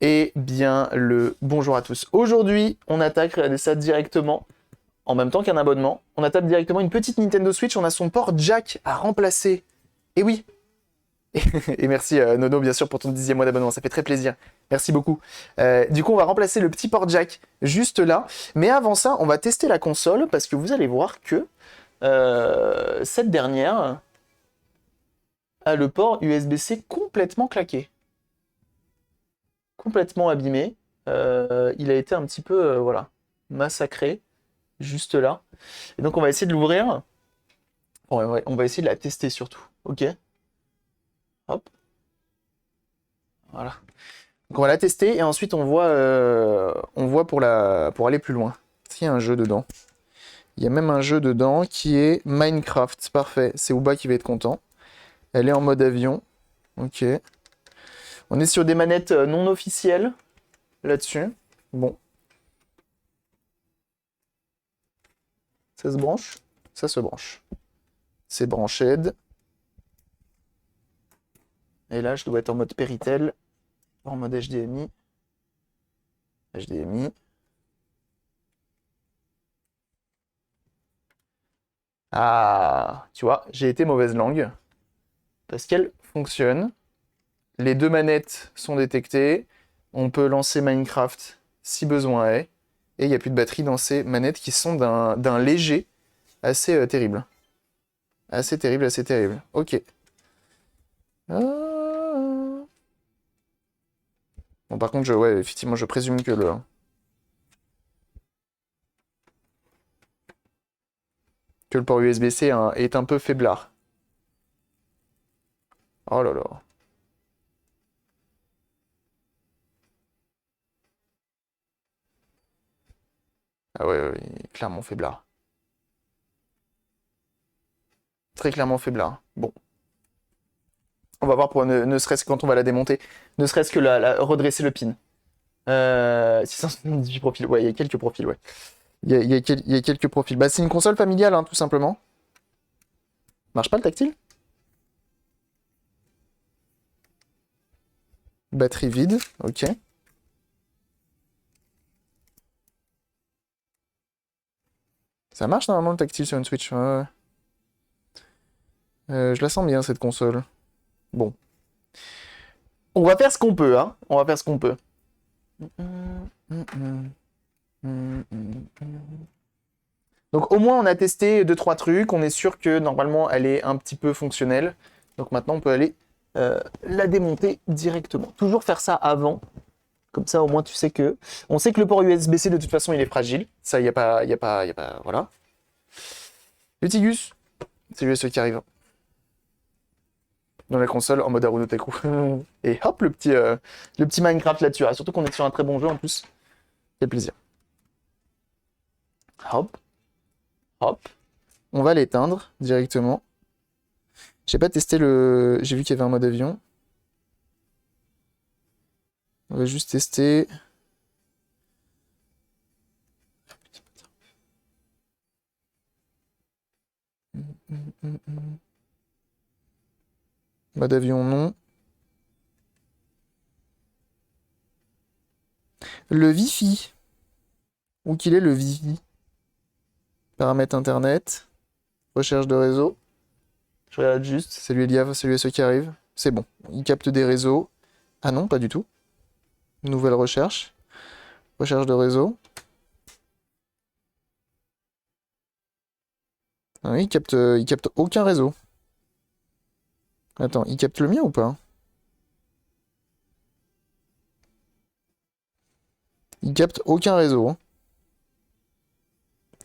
Eh bien, le bonjour à tous. Aujourd'hui, on attaque ça directement, en même temps qu'un abonnement. On attaque directement une petite Nintendo Switch. On a son port jack à remplacer. Et oui. Et merci Nono, bien sûr, pour ton 10e mois d'abonnement. Ça fait très plaisir. Merci beaucoup. Du coup, on va remplacer le petit port jack juste là. Mais avant ça, on va tester la console parce que vous allez voir que cette dernière a le port USB-C complètement claqué, complètement abîmé. Il a été un petit peu, voilà, massacré, juste là. Et donc on va essayer de l'ouvrir. Bon, ouais, on va essayer de la tester surtout. Ok. Hop. Voilà. Donc on va la tester et ensuite on voit pour aller plus loin. S'il y a un jeu dedans. Il y a même un jeu dedans qui est Minecraft. Parfait. C'est Uba qui va être content. Elle est en mode avion. Ok. On est sur des manettes non officielles là-dessus. Bon. Ça se branche? Ça se branche. C'est branché. Et là, je dois être en mode Péritel, en mode HDMI. HDMI. Ah, tu vois, j'ai été mauvaise langue. Parce qu'elle fonctionne. Les deux manettes sont détectées. On peut lancer Minecraft si besoin est. Et il n'y a plus de batterie dans ces manettes qui sont d'un léger assez terrible. Assez terrible, assez terrible. Ok. Ah. Bon, par contre, ouais, effectivement, je présume que le port USB-C hein, est un peu faiblard. Oh là là. Ah ouais, ouais, il est clairement faiblard. Très clairement faiblard. Bon. On va voir pour ne serait-ce que quand on va la démonter, ne serait-ce que redresser le pin. 678 profils. Ouais, il y a quelques profils, ouais. Il y a quelques profils. Bah, c'est une console familiale, hein, tout simplement. Marche pas le tactile? Batterie vide, ok. Ça marche normalement le tactile sur une Switch. Ouais, ouais. Je la sens bien cette console. Bon. On va faire ce qu'on peut, hein. On va faire ce qu'on peut. Donc au moins on a testé 2-3 trucs, on est sûr que normalement elle est un petit peu fonctionnelle. Donc maintenant on peut aller la démonter directement. Toujours faire ça avant, comme ça au moins tu sais que... On sait que le port USB-C de toute façon il est fragile, ça y a pas... Voilà. Le Tigus, c'est l'USB qui arrive dans la console en mode Haruno Taku. Et hop le petit Minecraft là-dessus, ah, surtout qu'on est sur un très bon jeu en plus. Quel plaisir. Hop, hop. On va l'éteindre directement. J'ai pas testé le... J'ai vu qu'il y avait un mode avion. On va juste tester. Mode avion, non. Le Wi-Fi. Où qu'il est le Wi-Fi? Paramètres internet. Recherche de réseau. Je regarde juste. C'est l'ULIAV, c'est l'USE qui arrive. C'est bon. Il capte des réseaux. Ah non, pas du tout. Nouvelle recherche. Recherche de réseau. Ah oui, il capte aucun réseau. Attends, il capte le mien ou pas? Il capte aucun réseau, hein.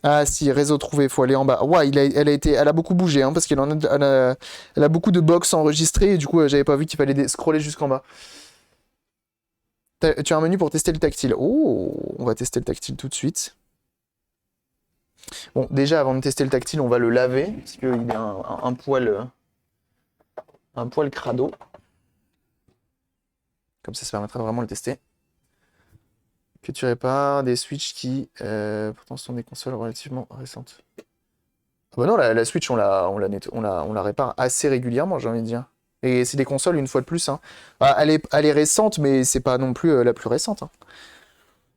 Ah si, réseau trouvé, faut aller en bas. Ouais, elle a beaucoup bougé, hein, parce elle a beaucoup de box enregistrées, et du coup, j'avais pas vu qu'il fallait scroller jusqu'en bas. Tu as un menu pour tester le tactile. Oh, on va tester le tactile tout de suite. Bon, déjà, avant de tester le tactile, on va le laver, parce qu'il est un poil crado. Comme ça permettra de vraiment le tester. Que tu répares des Switch qui, pourtant, sont des consoles relativement récentes. Ah bah non, la Switch, on la répare assez régulièrement, j'ai envie de dire. Et c'est des consoles, une fois de plus. Hein. Bah, elle est récente, mais c'est pas non plus la plus récente. Hein.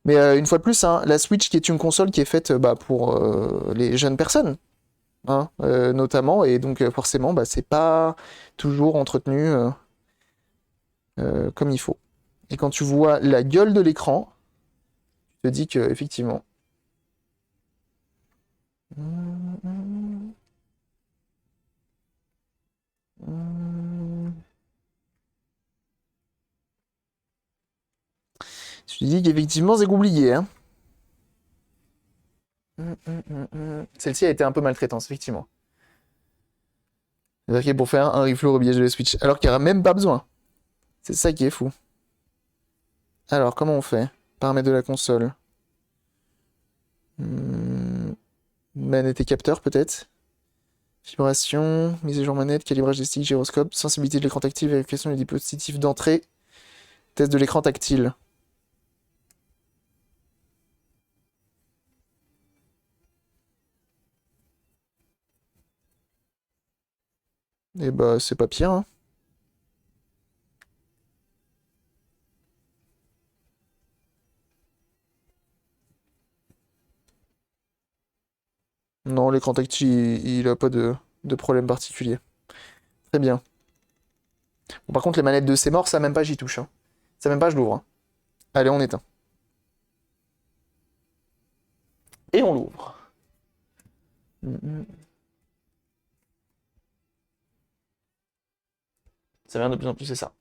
Mais une fois de plus, hein, la Switch qui est une console qui est faite bah, pour les jeunes personnes, hein, notamment, et donc forcément, bah, c'est pas toujours entretenu comme il faut. Et quand tu vois la gueule de l'écran, tu te dis que effectivement. Je te dis qu'effectivement, c'est compliqué. Hein. Celle-ci a été un peu maltraitante, effectivement. C'est-à-dire pour faire un reflow rebillage de la Switch, alors qu'il n'y aura même pas besoin. C'est ça qui est fou. Alors, comment on fait? Paramètres de la console. Manette et capteur, peut-être. Vibration, mise à jour manette, calibrage des sticks, gyroscope, sensibilité de l'écran tactile, vérification du dispositif d'entrée, test de l'écran tactile. Et bah, c'est pas pire, hein. Non, l'écran tactile, il a pas de problème particulier. Très bien. Bon, par contre, les manettes de C'est mort, ça même pas j'y touche. Hein. Ça même pas je l'ouvre. Hein. Allez, on éteint. Et on l'ouvre. Ça vient de plus en plus, c'est ça.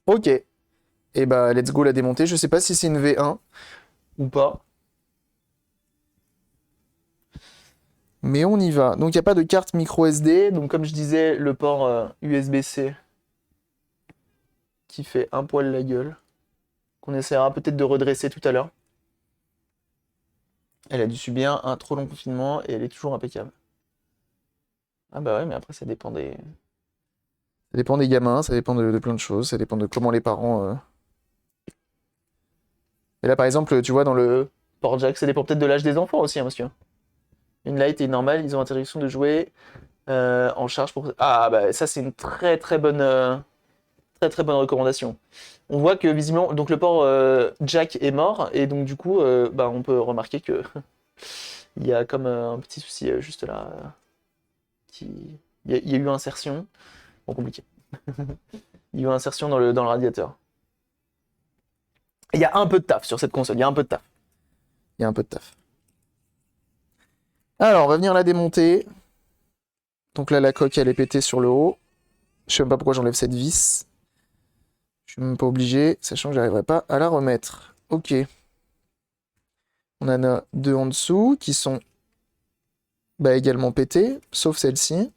Ok. Et bah, let's go la démonter. Je sais pas si c'est une V1 ou pas. Mais on y va. Donc il n'y a pas de carte micro SD. Donc comme je disais, le port USB-C qui fait un poil la gueule. Qu'on essaiera peut-être de redresser tout à l'heure. Elle a dû subir un trop long confinement et elle est toujours impeccable. Ah bah ouais, mais après ça dépend des... Ça dépend des gamins, ça dépend de plein de choses, ça dépend de comment les parents... Et là par exemple, tu vois dans le port jack, ça dépend peut-être de l'âge des enfants aussi, hein, monsieur. Une light et une normale, ils ont interdiction de jouer en charge pour... Ah bah ça c'est une très bonne recommandation. On voit que visiblement, donc le port jack est mort et donc du coup, bah, on peut remarquer que il y a comme un petit souci juste là. Il y a eu insertion. Bon, compliqué. Il y a eu insertion dans le radiateur. Il y a un peu de taf sur cette console, il y a un peu de taf. Il y a un peu de taf. Alors, on va venir la démonter. Donc là, la coque, elle est pétée sur le haut. Je sais même pas pourquoi j'enlève cette vis. Je suis même pas obligé, sachant que j'arriverai pas à la remettre. Ok. On en a deux en dessous qui sont bah, également pétées, sauf celle-ci.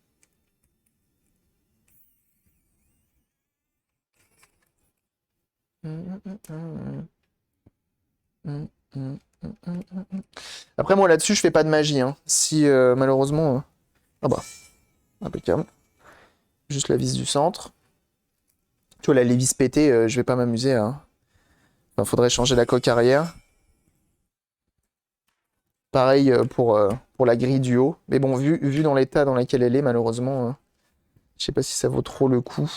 Après, moi là-dessus, je fais pas de magie. Hein. Si malheureusement. Ah bah, impeccable. Juste la vis du centre. Tu vois, là, les vis pétées, je vais pas m'amuser à. Enfin, faudrait changer la coque arrière. Pareil pour la grille du haut. Mais bon, vu dans l'état dans lequel elle est, malheureusement, je sais pas si ça vaut trop le coup.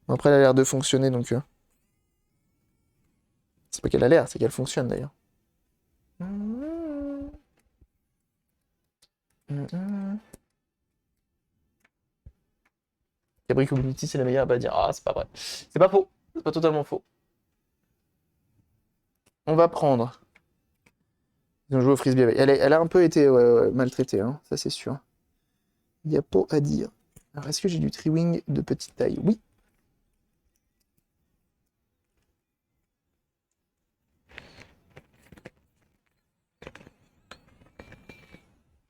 Après, elle a l'air de fonctionner, donc... C'est pas qu'elle a l'air, c'est qu'elle fonctionne, d'ailleurs. Cabri Community, c'est la meilleure à pas dire. Ah, c'est pas vrai. C'est pas faux. C'est pas totalement faux. On va prendre. Ils ont joué au frisbee. Elle a un peu été maltraitée, hein, ça c'est sûr. Il n'y a pas à dire. Alors, est-ce que j'ai du Triwing de petite taille? Oui.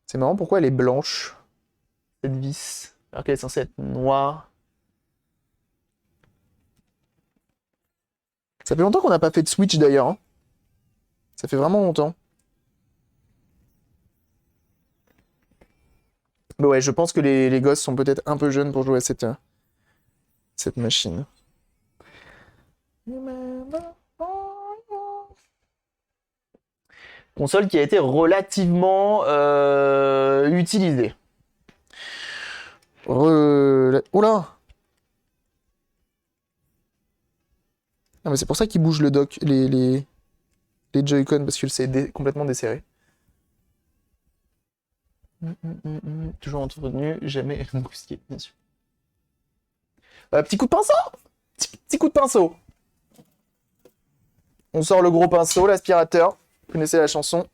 C'est marrant, pourquoi elle est blanche, cette vis, alors qu'elle est censée être noire. Ça fait longtemps qu'on n'a pas fait de Switch d'ailleurs. Hein. Ça fait vraiment longtemps. Mais ouais, je pense que les gosses sont peut-être un peu jeunes pour jouer à cette machine. Console qui a été relativement utilisée. Oula! Ah, mais c'est pour ça qu'il bouge le dock, les Joy-Con, parce que c'est complètement desserré. Toujours entretenu, jamais brusqué, bien sûr. Petit coup de pinceau! Petit coup de pinceau! On sort le gros pinceau, l'aspirateur. Vous connaissez la chanson?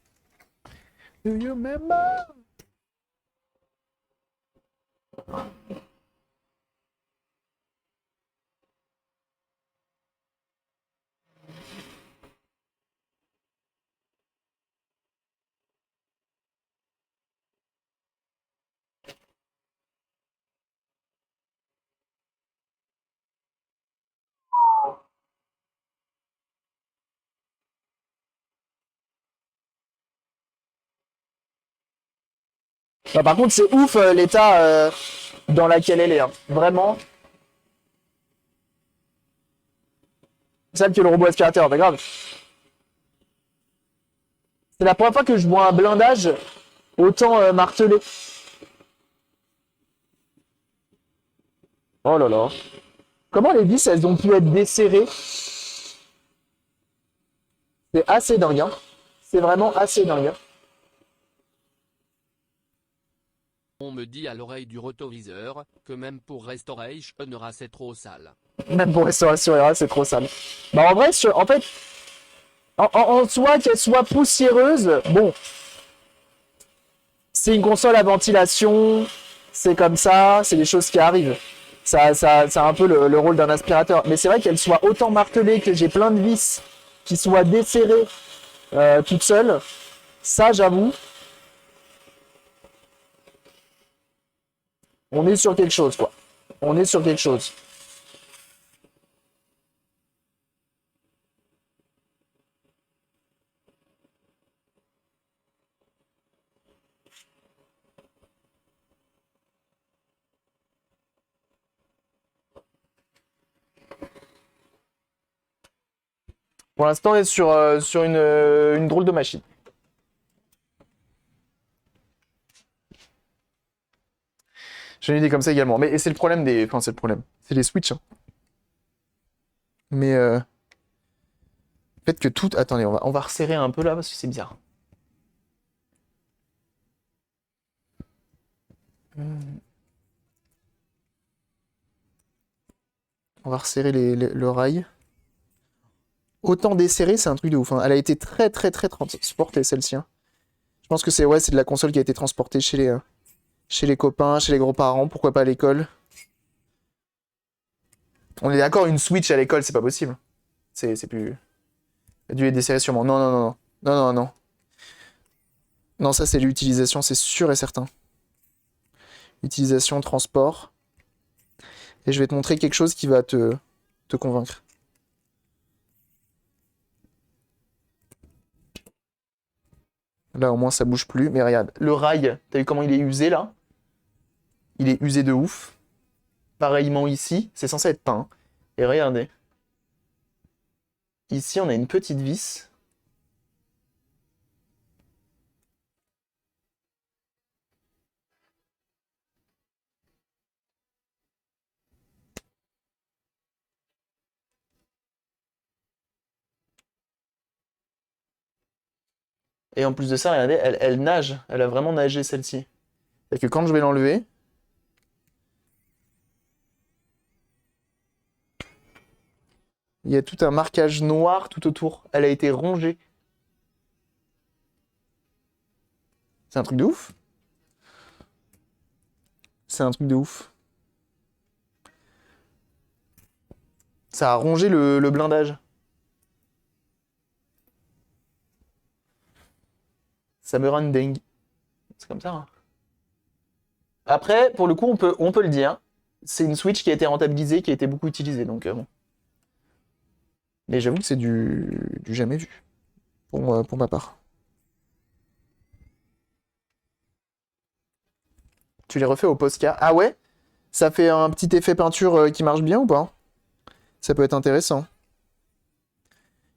Do you remember? Bah, par contre, c'est ouf l'état dans laquelle elle est. Hein. Vraiment. C'est ça que le robot aspirateur, pas grave. C'est la première fois que je vois un blindage autant martelé. Oh là là. Comment les vis, elles ont pu être desserrées? C'est assez dingue. Hein. C'est vraiment assez dingue. Hein. On me dit à l'oreille du rotoviseur que même pour Restoration c'est trop sale. Même pour Restauration Era, c'est trop sale. Bah en vrai, en fait, en soi, qu'elle soit poussiéreuse, bon. C'est une console à ventilation, c'est comme ça, c'est des choses qui arrivent. Ça a un peu le rôle d'un aspirateur. Mais c'est vrai qu'elle soit autant martelée, que j'ai plein de vis qui soient desserrées toutes seules. Ça, j'avoue. On est sur quelque chose, quoi. On est sur quelque chose. Pour l'instant, on est sur une drôle de machine. J'ai une idée comme ça également. Mais c'est le problème des. Enfin, c'est le problème. C'est les Switch. Hein. Mais le fait que tout. Attendez, on va resserrer un peu là parce que c'est bizarre. On va resserrer le rail. Autant desserré, c'est un truc de ouf. Hein. Elle a été très transportée celle-ci. Hein. Je pense que c'est de la console qui a été transportée chez les copains, chez les grands-parents, pourquoi pas à l'école. On est d'accord, une Switch à l'école, c'est pas possible. C'est plus. Elle a dû être desserrée sûrement. Non, non, non, non. Non, non, non. Non, ça c'est l'utilisation, c'est sûr et certain. Utilisation, transport. Et je vais te montrer quelque chose qui va te convaincre. Là, au moins, ça bouge plus. Mais regarde, le rail, t'as vu comment il est usé, là? Il est usé de ouf. Pareillement ici, c'est censé être peint. Et regardez. Ici, on a une petite vis. Et en plus de ça, regardez, elle nage. Elle a vraiment nagé, celle-ci. Et que quand je vais l'enlever, il y a tout un marquage noir tout autour. Elle a été rongée. C'est un truc de ouf. C'est un truc de ouf. Ça a rongé le blindage. Ça me rend dingue. C'est comme ça. Hein. Après, pour le coup, on peut le dire. C'est une Switch qui a été rentabilisée, qui a été beaucoup utilisée. Donc, bon. Mais j'avoue que c'est du jamais vu. Pour ma part. Tu les refais au Posca. Ah ouais? Ça fait un petit effet peinture qui marche bien ou pas? Ça peut être intéressant.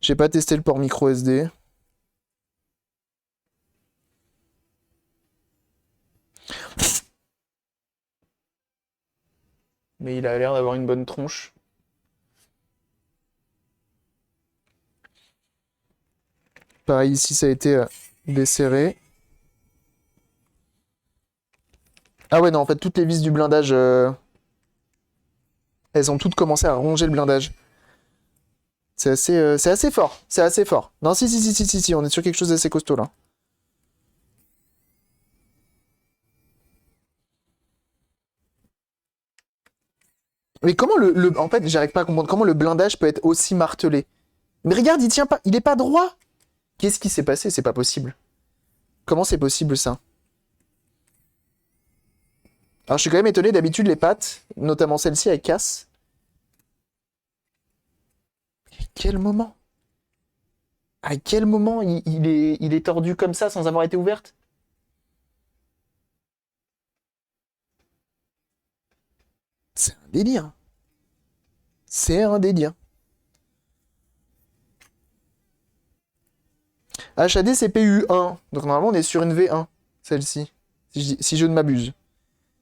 J'ai pas testé le port micro SD. mais il a l'air d'avoir une bonne tronche. Pareil, ici, ça a été desserré. Ah ouais, non, en fait, toutes les vis du blindage, elles ont toutes commencé à ronger le blindage. C'est assez fort. C'est assez fort. Non, si, on est sur quelque chose d'assez costaud, là. Mais comment en fait, j'arrive pas à comprendre comment le blindage peut être aussi martelé. Mais regarde, il tient pas, il est pas droit. Qu'est-ce qui s'est passé? C'est pas possible. Comment c'est possible, ça? Alors, je suis quand même étonné, d'habitude, les pattes, notamment celle-ci, elles cassent. À quel moment? À quel moment il est tordu comme ça sans avoir été ouverte? C'est un délire. C'est un délire. HAD CPU 1. Donc normalement on est sur une V1. Celle-ci. Si je ne m'abuse.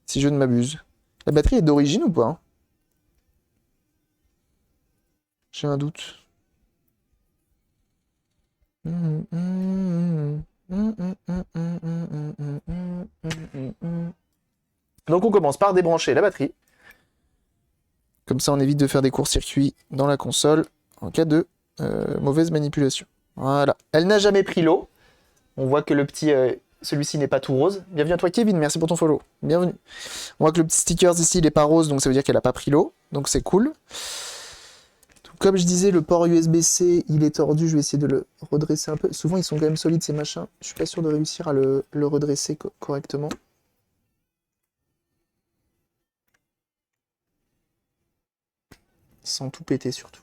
Si je ne m'abuse. La batterie est d'origine ou pas? J'ai un doute. Donc on commence par débrancher la batterie. Comme ça on évite de faire des courts-circuits dans la console en cas de mauvaise manipulation. Voilà. Elle n'a jamais pris l'eau. On voit que le petit... celui-ci n'est pas tout rose. Bienvenue à toi Kevin, merci pour ton follow. Bienvenue. On voit que le petit sticker ici, il n'est pas rose, donc ça veut dire qu'elle n'a pas pris l'eau. Donc c'est cool. Comme je disais, le port USB-C, il est tordu. Je vais essayer de le redresser un peu. Souvent, ils sont quand même solides, ces machins. Je suis pas sûr de réussir à le redresser correctement. Sans tout péter, surtout.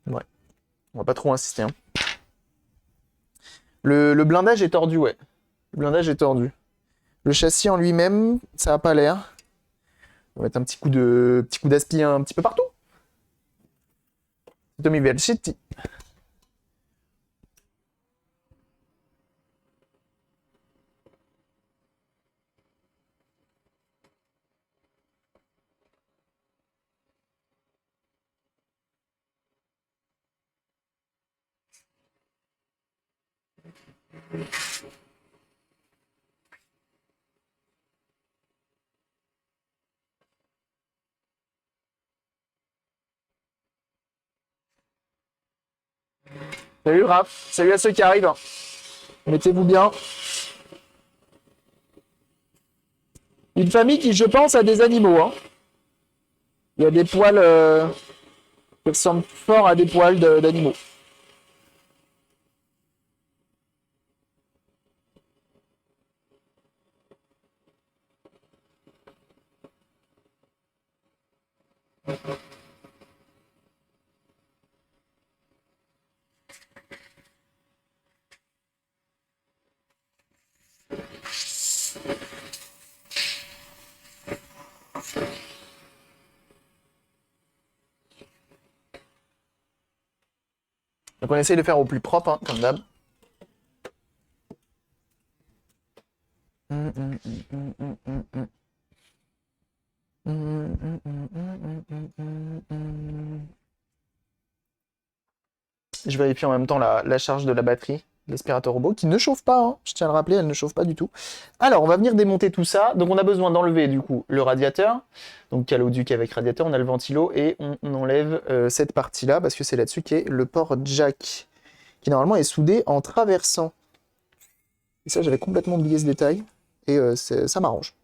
Ouais. On va pas trop insister. Hein. Le blindage est tordu, ouais. Le blindage est tordu. Le châssis en lui-même, ça a pas l'air. On va mettre un petit coup d'aspi un petit peu partout. Tommy Velchetti. Salut Raph, salut à ceux qui arrivent. Mettez-vous bien. Une famille qui, je pense, a des animaux. Hein. Il y a des poils qui ressemblent fort à des poils d'animaux. Donc on essaye de faire au plus propre, hein, comme d'hab. Je vérifie en même temps la charge de la batterie de l'aspirateur robot, qui ne chauffe pas, hein. Je tiens à le rappeler, elle ne chauffe pas du tout. Alors, on va venir démonter tout ça. Donc on a besoin d'enlever du coup le radiateur, donc caloduc avec radiateur, on a le ventilo, et on enlève cette partie-là, parce que c'est là-dessus qu'est le port jack, qui normalement est soudé en traversant. Et ça, j'avais complètement oublié ce détail, et ça m'arrange.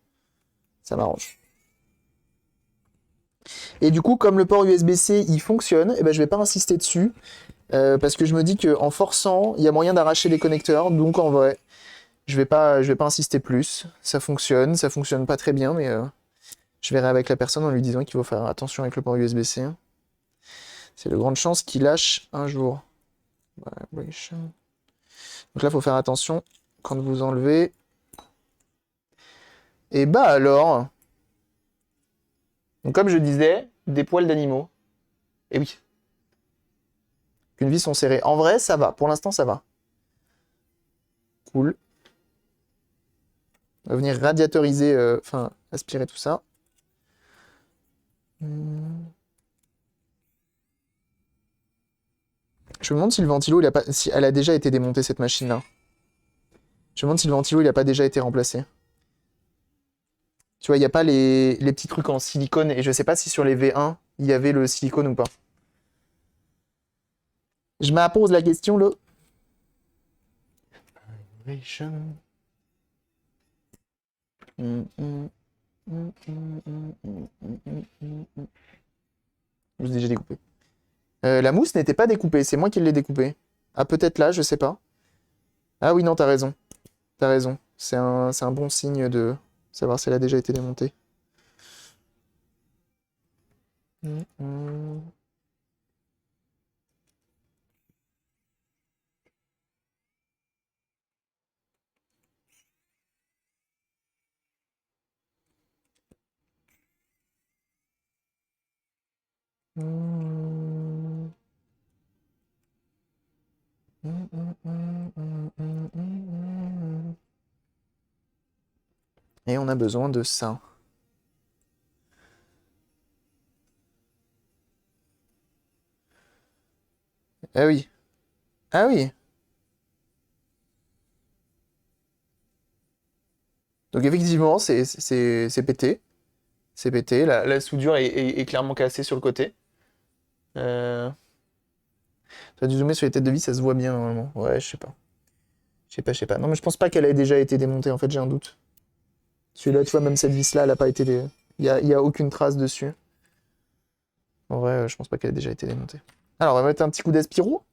Ça m'arrange. Et du coup, comme le port USB-C, il fonctionne, et ben, je vais pas insister dessus, parce que je me dis qu'en forçant, il y a moyen d'arracher les connecteurs, donc en vrai, je vais pas insister plus. Ça fonctionne pas très bien, mais je verrai avec la personne en lui disant qu'il faut faire attention avec le port USB-C. C'est de grandes chances qu'il lâche un jour. Donc là, il faut faire attention quand vous enlevez. Et bah alors, donc comme je disais, des poils d'animaux. Et oui. Qu'une vis sont serrées. En vrai, ça va. Pour l'instant, ça va. Cool. On va venir radiatoriser, enfin, aspirer tout ça. Je me demande si le ventilo, si elle a déjà été démontée, cette machine-là. Je me demande si le ventilo, il n'a pas déjà été remplacé. Tu vois, il n'y a pas les petits trucs en silicone. Et je sais pas si sur les V1, il y avait le silicone ou pas. Je me pose la question, là. Je vous ai déjà découpé. La mousse n'était pas découpée, c'est moi qui l'ai découpée. Ah, peut-être là, je sais pas. Ah oui, non, t'as raison. T'as raison. C'est un bon signe de savoir si elle a déjà été démontée. Et on a besoin de ça. Ah oui. Ah oui. Donc effectivement, c'est pété. C'est pété. La soudure est clairement cassée sur le côté. Tu as dû zoomer sur les têtes de vis, ça se voit bien normalement. Ouais, je sais pas. Je sais pas. Non, mais je pense pas qu'elle ait déjà été démontée, en fait, j'ai un doute. Celui-là, tu vois, même cette vis-là, elle a pas été il y a aucune trace dessus. En vrai, je pense pas qu'elle ait déjà été démontée. Alors, on va mettre un petit coup d'aspiro.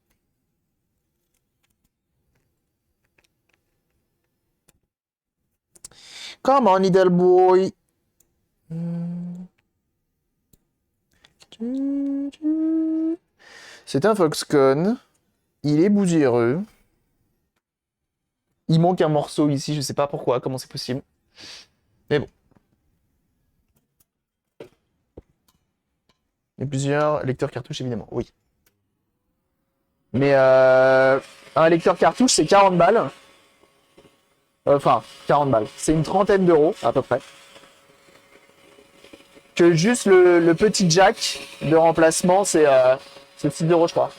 Come on, little boy. C'est un Foxconn. Il est bousilleux. Il manque un morceau ici, je sais pas pourquoi, comment c'est possible. Mais bon. Il y a plusieurs lecteurs cartouches, évidemment, oui. Mais un lecteur cartouche, c'est 40 balles. Enfin, 40 balles. C'est une trentaine d'euros, à peu près. Que juste le petit jack de remplacement, c'est 6 euros, je crois.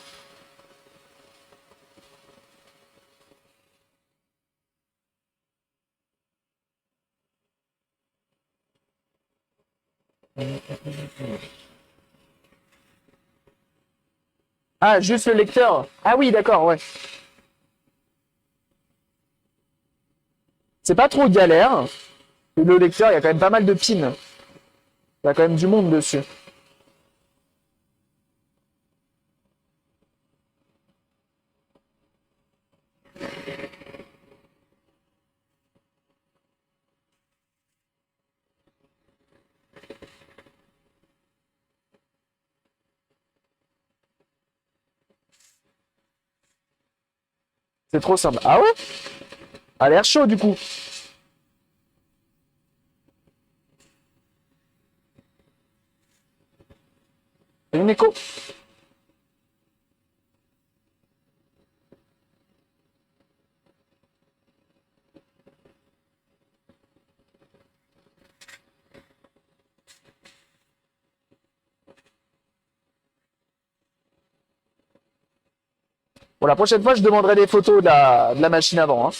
Ah, juste le lecteur. Ah oui, d'accord, ouais. C'est pas trop galère. Le lecteur, il y a quand même pas mal de pins. Il y a quand même du monde dessus. C'est trop simple. Ah ouais? A l'air chaud du coup. C'est une écho. Bon, la prochaine fois, je demanderai des photos de la machine avant. Hein.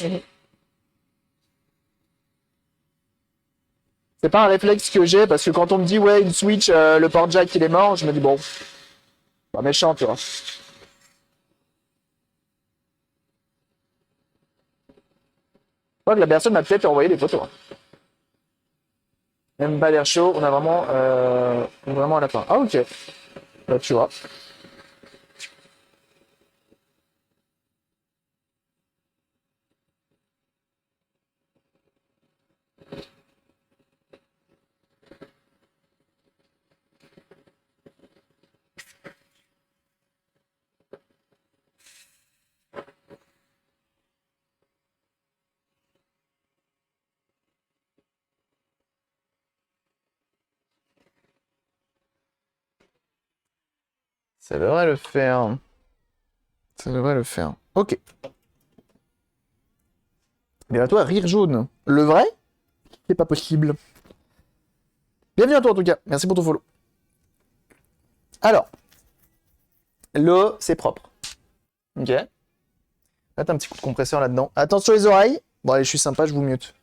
C'est pas un réflexe que j'ai parce que quand on me dit ouais une Switch, le port jack il est mort, je me dis bon, pas méchant tu vois. Je crois que la personne m'a peut-être envoyé des photos. Hein. Même pas l'air chaud, on a vraiment à la fin. Ah ok, bah, tu vois. Ça devrait le faire. Ça devrait le faire. Ok. Mais à toi, rire jaune. Le vrai? C'est pas possible. Bienvenue à toi en tout cas. Merci pour ton follow. Alors, l'eau, c'est propre. Ok. Là, t'as un petit coup de compresseur là-dedans. Attention les oreilles. Bon, allez, je suis sympa, je vous mute.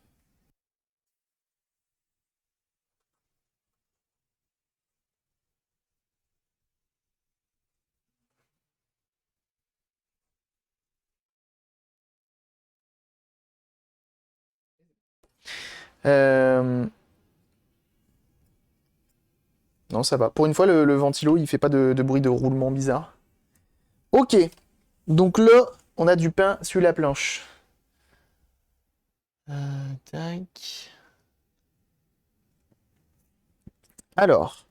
Euh... Non, ça va. Pour une fois, le ventilo, il fait pas de bruit de roulement bizarre. Ok. Donc là, on a du pain sur la planche. Tac. Alors.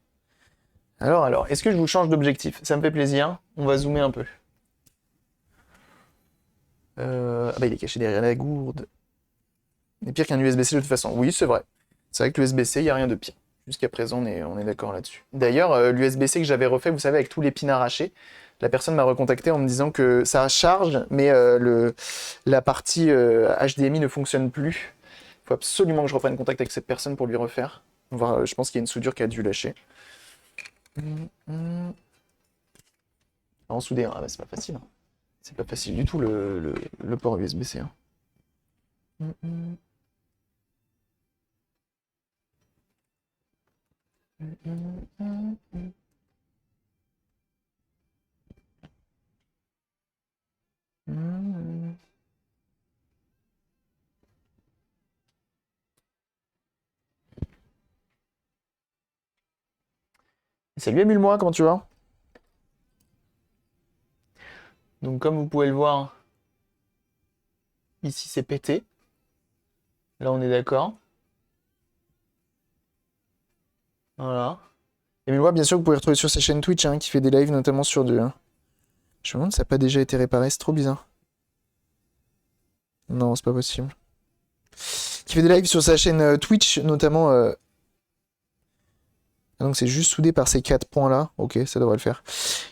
Alors. Est-ce que je vous change d'objectif? Ça me fait plaisir. On va zoomer un peu. Ah bah, il est caché derrière la gourde. C'est pire qu'un USB-C de toute façon. Oui, c'est vrai. C'est vrai que l'USB-C, il n'y a rien de pire. Jusqu'à présent, on est d'accord là-dessus. D'ailleurs, l'USB-C que j'avais refait, vous savez, avec tous les pins arrachés, la personne m'a recontacté en me disant que ça charge, mais la partie HDMI ne fonctionne plus. Il faut absolument que je reprenne contact avec cette personne pour lui refaire. Voir, je pense qu'il y a une soudure qui a dû lâcher. En soudé, ah bah, c'est pas facile. Hein. C'est pas facile du tout le port USB-C. Hein. Salut Émule-moi, comment tu vas? Donc comme vous pouvez le voir, ici c'est pété. Là on est d'accord. Voilà. Émule-moi, bien sûr, vous pouvez retrouver sur sa chaîne Twitch, hein, qui fait des lives notamment sur du... Je me demande si ça n'a pas déjà été réparé, c'est trop bizarre. Non, c'est pas possible. Qui fait des lives sur sa chaîne Twitch, notamment... Ah, donc c'est juste soudé par ces 4 points-là. Ok, ça devrait le faire.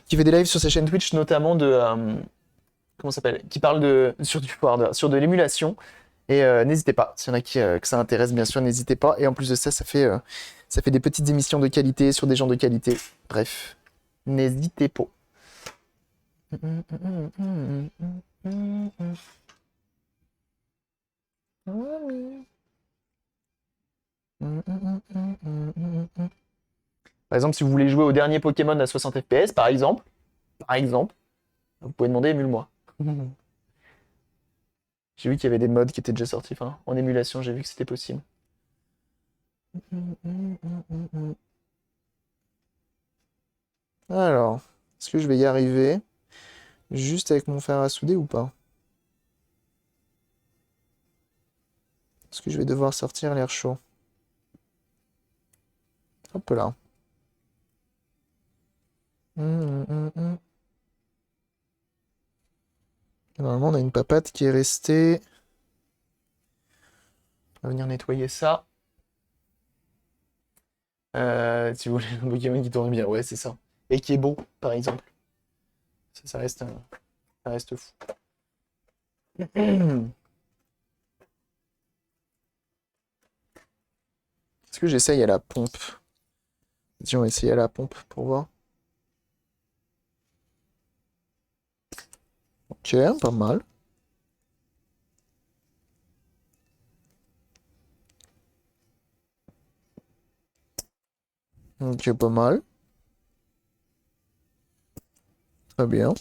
Qui fait des lives sur sa chaîne Twitch, notamment de... comment ça s'appelle? Qui parle de... sur de l'émulation. Et n'hésitez pas, s'il y en a que ça intéresse, bien sûr, n'hésitez pas. Et en plus de ça, ça fait des petites émissions de qualité sur des gens de qualité. Bref, n'hésitez pas. Par exemple, si vous voulez jouer au dernier Pokémon à 60 FPS, par exemple, vous pouvez demander émule-moi. J'ai vu qu'il y avait des mods qui étaient déjà sortis, enfin, en émulation, j'ai vu que c'était possible. Alors, est-ce que je vais y arriver juste avec mon fer à souder ou pas? Est-ce que je vais devoir sortir l'air chaud? Hop là. Normalement, on a une papate qui est restée. On va venir nettoyer ça. Si vous voulez un Pokémon qui tourne bien, ouais, c'est ça. Et qui est beau, par exemple. Ça reste fou. Est-ce que j'essaye à la pompe? Vas-y, on va essayer à la pompe pour voir. Ok, pas mal. Ok, pas mal. Très bien.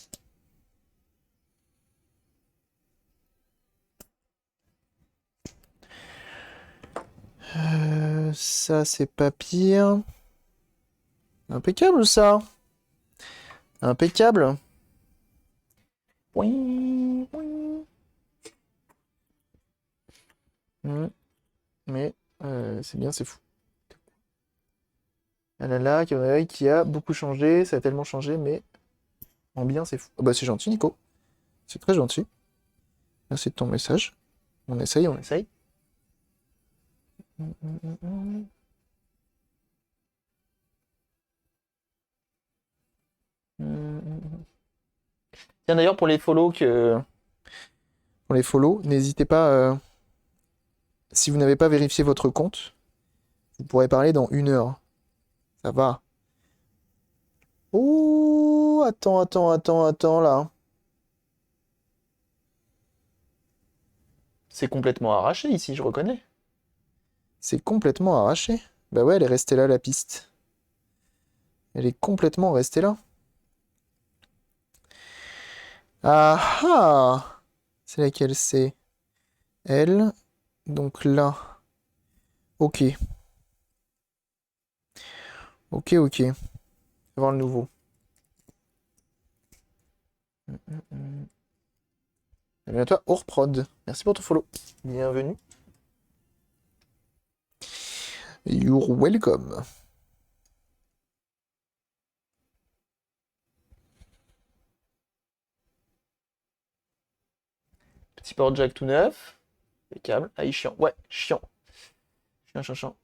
Ça, c'est pas pire. Impeccable, ça. Impeccable. Mais c'est bien, c'est fou. Ah là là, qui a beaucoup changé, ça a tellement changé, mais en bien, c'est fou. Ah bah c'est gentil, Nico. C'est très gentil. Merci de ton message. On essaye, on essaye. Tiens, d'ailleurs, pour les follow, n'hésitez pas, si vous n'avez pas vérifié votre compte, vous pourrez parler dans 1 heure. Ça va. Oh, attends, là. C'est complètement arraché ici, je reconnais. C'est complètement arraché. Bah ouais, elle est restée là, la piste. Elle est complètement restée là. Ah ah! C'est laquelle c'est? Elle. Donc là. Ok. Ok. On va voir le nouveau. Bienvenue à toi, Orprod. Merci pour ton follow. Bienvenue. You're welcome. Petit port jack tout neuf. Les câbles. Ah, il est chiant. Ouais, chiant. Chiant.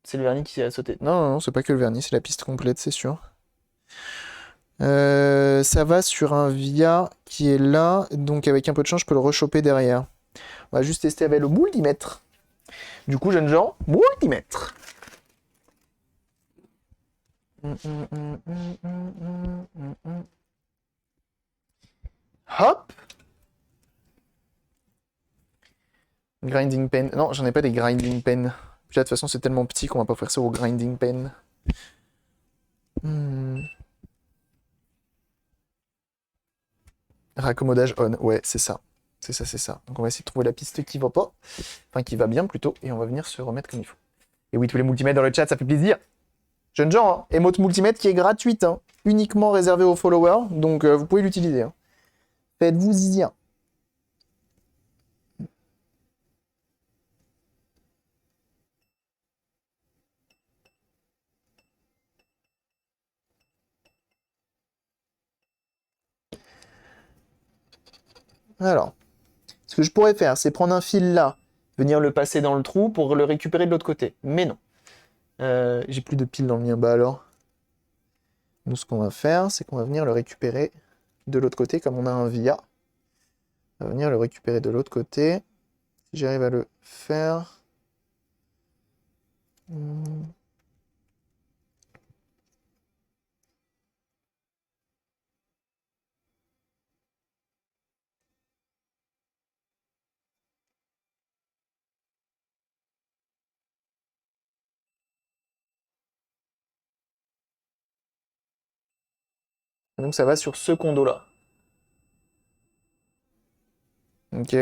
C'est le vernis qui a sauté. Non, c'est pas que le vernis, c'est la piste complète, c'est sûr. Ça va sur un Via qui est là, donc avec un peu de chance, je peux le rechoper derrière. On va juste tester avec le multimètre. Du coup, jeunes gens, multimètre. Hop. Grinding pen. Non, j'en ai pas des grinding pen. Puis là, de toute façon, c'est tellement petit qu'on va pas faire ça au grinding pen. Raccommodage on. Ouais, c'est ça. C'est ça. Donc on va essayer de trouver la piste qui va pas. Enfin, qui va bien plutôt. Et on va venir se remettre comme il faut. Et oui, tous les multimètres dans le chat, ça fait plaisir. Jeunes gens, hein. Emote multimètre qui est gratuite. Hein. Uniquement réservée aux followers. Donc vous pouvez l'utiliser. Hein. Faites-vous zizir. Alors, ce que je pourrais faire, c'est prendre un fil là, venir le passer dans le trou pour le récupérer de l'autre côté. Mais non. J'ai plus de piles dans le mien. Bah alors. Nous, ce qu'on va faire, c'est qu'on va venir le récupérer de l'autre côté, comme on a un via. On va venir le récupérer de l'autre côté. Si j'arrive à le faire. Donc ça va sur ce condo-là. Ok.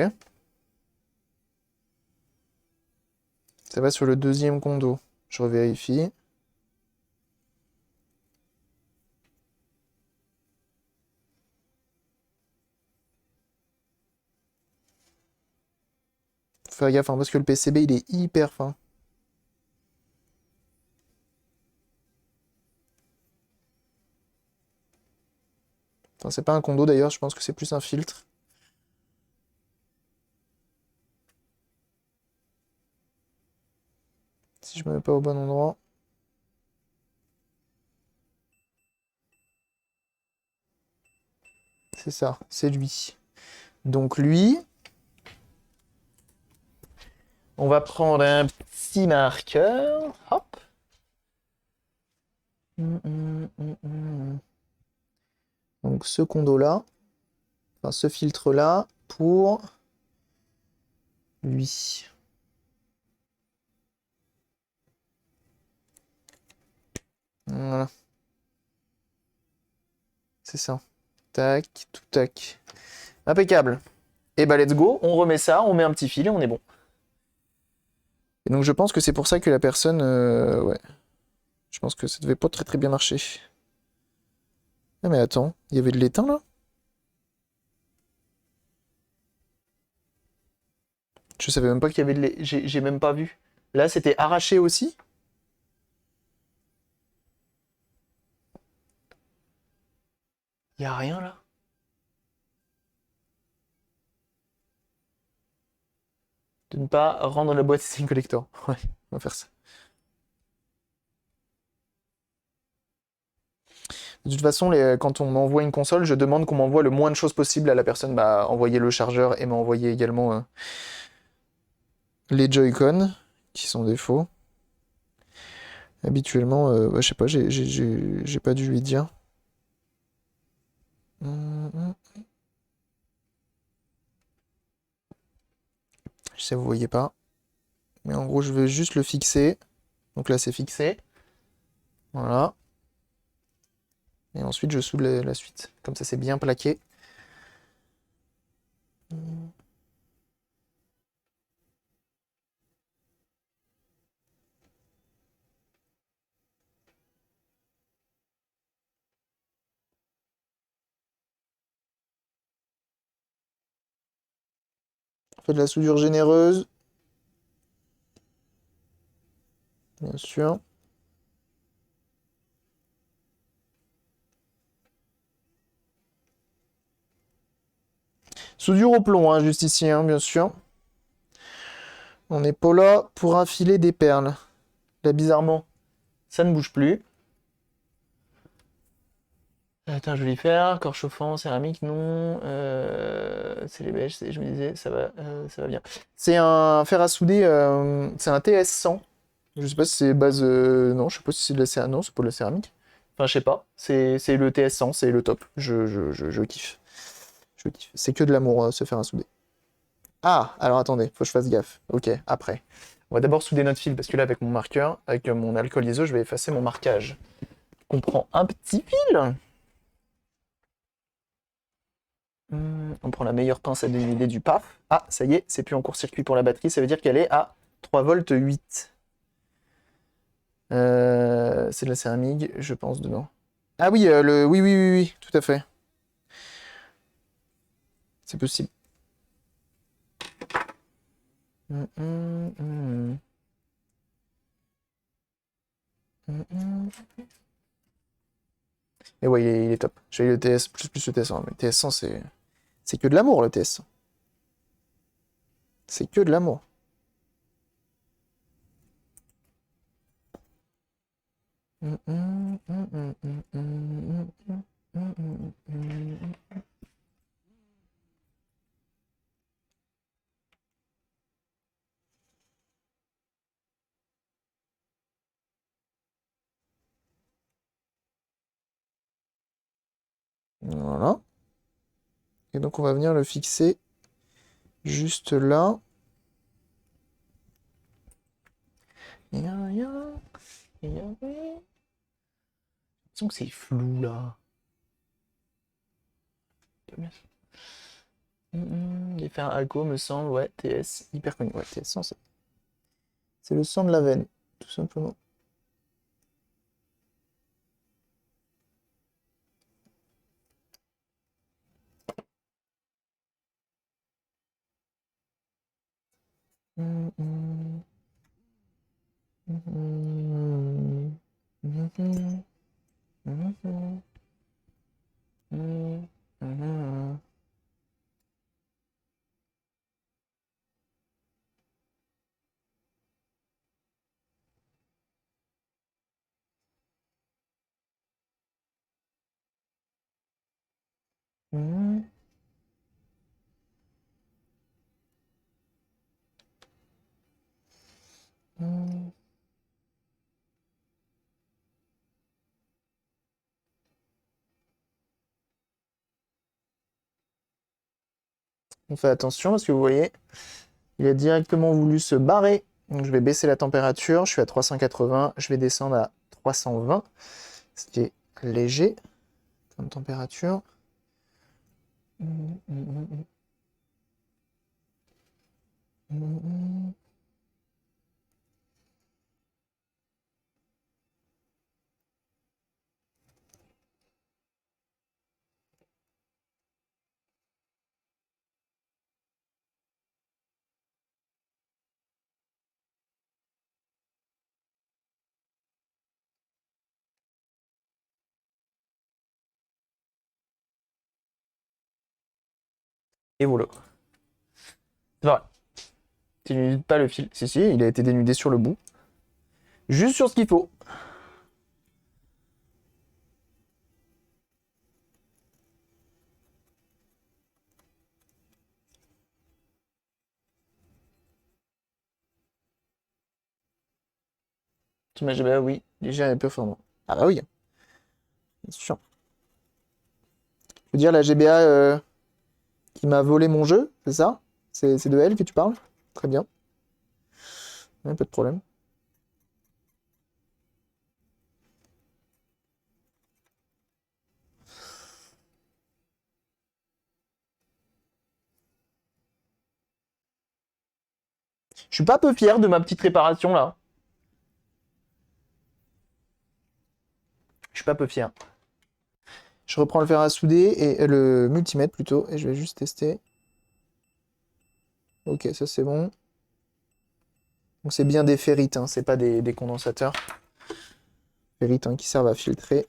Ça va sur le deuxième condo. Je revérifie. Faut faire gaffe, hein, parce que le PCB, il est hyper fin. Enfin, c'est pas un condo d'ailleurs, je pense que c'est plus un filtre. Si je me mets pas au bon endroit. C'est ça, c'est lui. Donc lui, on va prendre un petit marqueur. Hop. Donc ce condo-là, enfin ce filtre-là, pour lui. Voilà. C'est ça. Tac, tout tac. Impeccable. Et bah let's go, on remet ça, on met un petit fil et on est bon. Et donc je pense que c'est pour ça que la personne... ouais. Je pense que ça devait pas très bien marcher. Ah mais attends, il y avait de l'étain là? Je savais même pas qu'il y avait de l'étain. J'ai même pas vu. Là c'était arraché aussi? Y a rien là? De ne pas rendre la boîte Steam Collector. Ouais, on va faire ça. De toute façon, quand on m'envoie une console, je demande qu'on m'envoie le moins de choses possible. À la personne m'a envoyé le chargeur et m'a envoyé également les Joy-Con, qui sont des faux. Habituellement, je sais pas, j'ai pas dû lui dire. Je sais, vous voyez pas. Mais en gros, je veux juste le fixer. Donc là, c'est fixé. Voilà. Et ensuite, je soude la suite. Comme ça, c'est bien plaqué. On fait de la soudure généreuse. Bien sûr. Soudure au plomb, hein, juste ici, hein, bien sûr. On n'est pas là pour infiler des perles. Là, bizarrement, ça ne bouge plus. Attends, je vais y faire. Corps chauffant, céramique, non. C'est les beiges, je me disais, ça va bien. C'est un fer à souder, c'est un TS100. Je sais pas si c'est base. Non, je sais pas si c'est de la céramique. Non, c'est pas de la céramique. Enfin, je sais pas. C'est le TS100, c'est le top. Je kiffe. Je kiffe. C'est que de l'amour, ce fer à souder. Ah, alors attendez, faut que je fasse gaffe. Ok, après. On va d'abord souder notre fil, parce que là, avec mon marqueur, avec mon alcool ISO, je vais effacer mon marquage. On prend un petit fil. On prend la meilleure pince à dénuder du PAF. Ah, ça y est, c'est plus en court-circuit pour la batterie, ça veut dire qu'elle est à 3 volts 8. C'est de la céramique, je pense, dedans. Ah oui, oui, tout à fait. C'est possible. Hum, hum, hum. Mais ouais, il est top. J'ai eu le TS plus le TS1. Mais le TS100, c'est que de l'amour, le TS100. C'est que de l'amour. Voilà. Et donc, on va venir le fixer juste là. J'ai l'impression que c'est flou là. Les fers Alco me semble, ouais, TS, hyper connu. Ouais, TS100, c'est le sang de la veine, tout simplement. On fait attention parce que vous voyez, il a directement voulu se barrer. Donc je vais baisser la température, je suis à 380, je vais descendre à 320, ce qui est léger comme température. Et voilà. C'est vrai. Tu dénudes pas le fil. Si, si, il a été dénudé sur le bout. Juste sur ce qu'il faut. Ton GBA, oui, léger et performant. Ah bah oui, bien sûr. Je veux dire, la GBA qui m'a volé mon jeu, c'est ça? C'est de elle que tu parles? Très bien. Ouais, pas de problème. Je suis pas peu fier de ma petite réparation là. Je suis pas peu fier. Je reprends le fer à souder et le multimètre plutôt, et je vais juste tester. Ok, ça c'est bon. Donc c'est bien des ferrites, hein, c'est pas des condensateurs. Ferrites hein, qui servent à filtrer.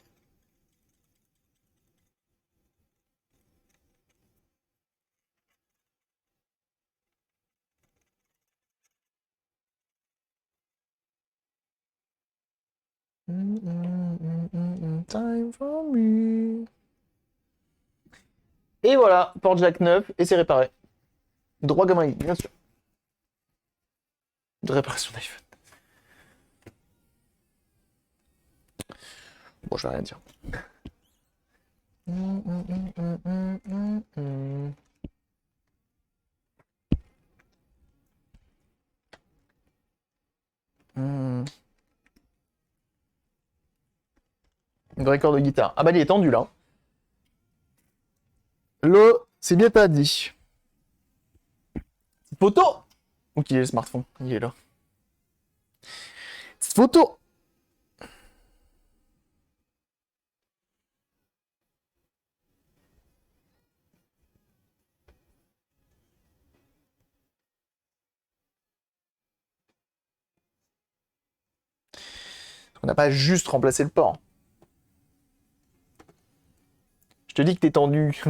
Time for me. Et voilà, port jack 9 et c'est réparé. Droit comme un i, bien sûr. De réparation d'iPhone. Bon, je vais rien dire. Vrai corps de guitare. Ah bah il est tendu là. L'eau, c'est bien pas dit. Photo. Ok, le smartphone, il est là. Photo. On n'a pas juste remplacé le port. Je te dis que t'es tendu.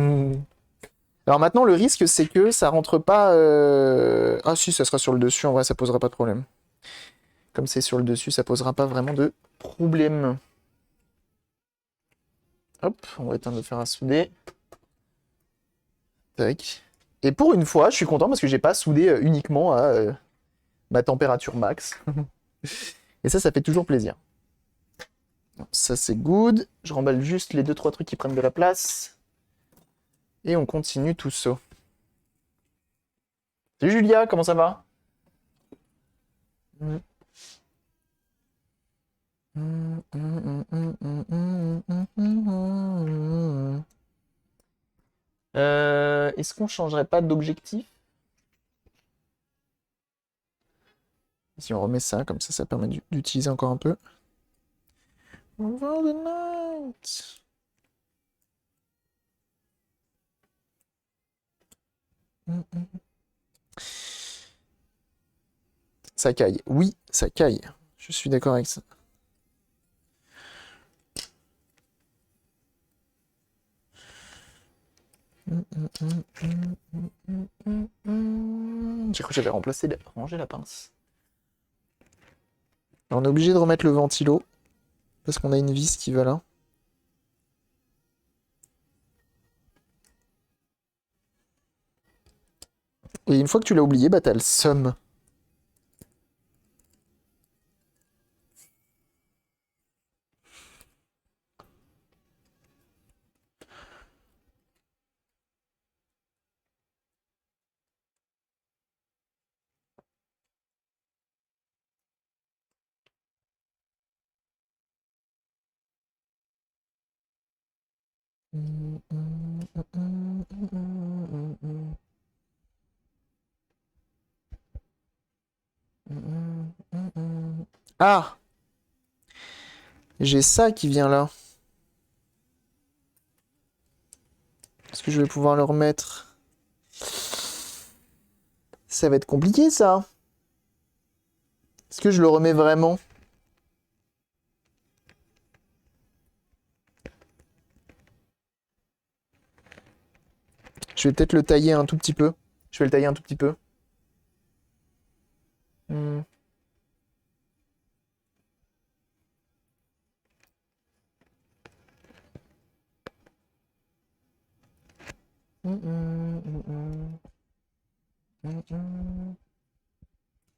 Alors maintenant, le risque, c'est que ça rentre pas... Ah si, ça sera sur le dessus. En vrai, ça posera pas de problème. Comme c'est sur le dessus, ça posera pas vraiment de problème. Hop, on va éteindre le fer à souder. Tac. Et pour une fois, je suis content parce que j'ai pas soudé uniquement à ma température max. Et ça fait toujours plaisir. Ça, c'est good. Je remballe juste les 2-3 trucs qui prennent de la place. Et on continue tout ça. Salut Julia, comment ça va? Est-ce qu'on changerait pas d'objectif? Si on remet ça, comme ça permet d'utiliser encore un peu. Over the night. Ça caille. Oui, ça caille. Je suis d'accord avec ça. J'ai cru que j'avais rangé la pince. Alors, on est obligé de remettre le ventilo parce qu'on a une vis qui va là. Et une fois que tu l'as oublié, bah t'as le seum. Ah! J'ai ça qui vient là. Est-ce que je vais pouvoir le remettre? Ça va être compliqué ça. Est-ce que je le remets vraiment? Je vais peut-être le tailler un tout petit peu. Je vais le tailler un tout petit peu. Hmm.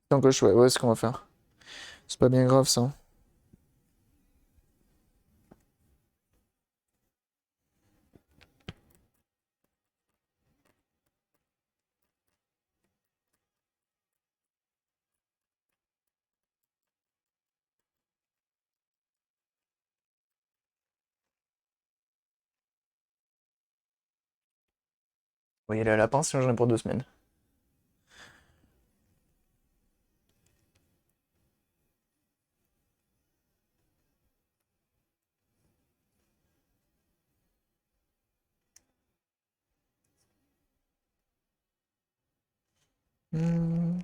Tant que je ouais, ce qu'on va faire. C'est pas bien grave ça. On va y aller à la pince, sinon j'en ai pour 2 semaines. Hmm,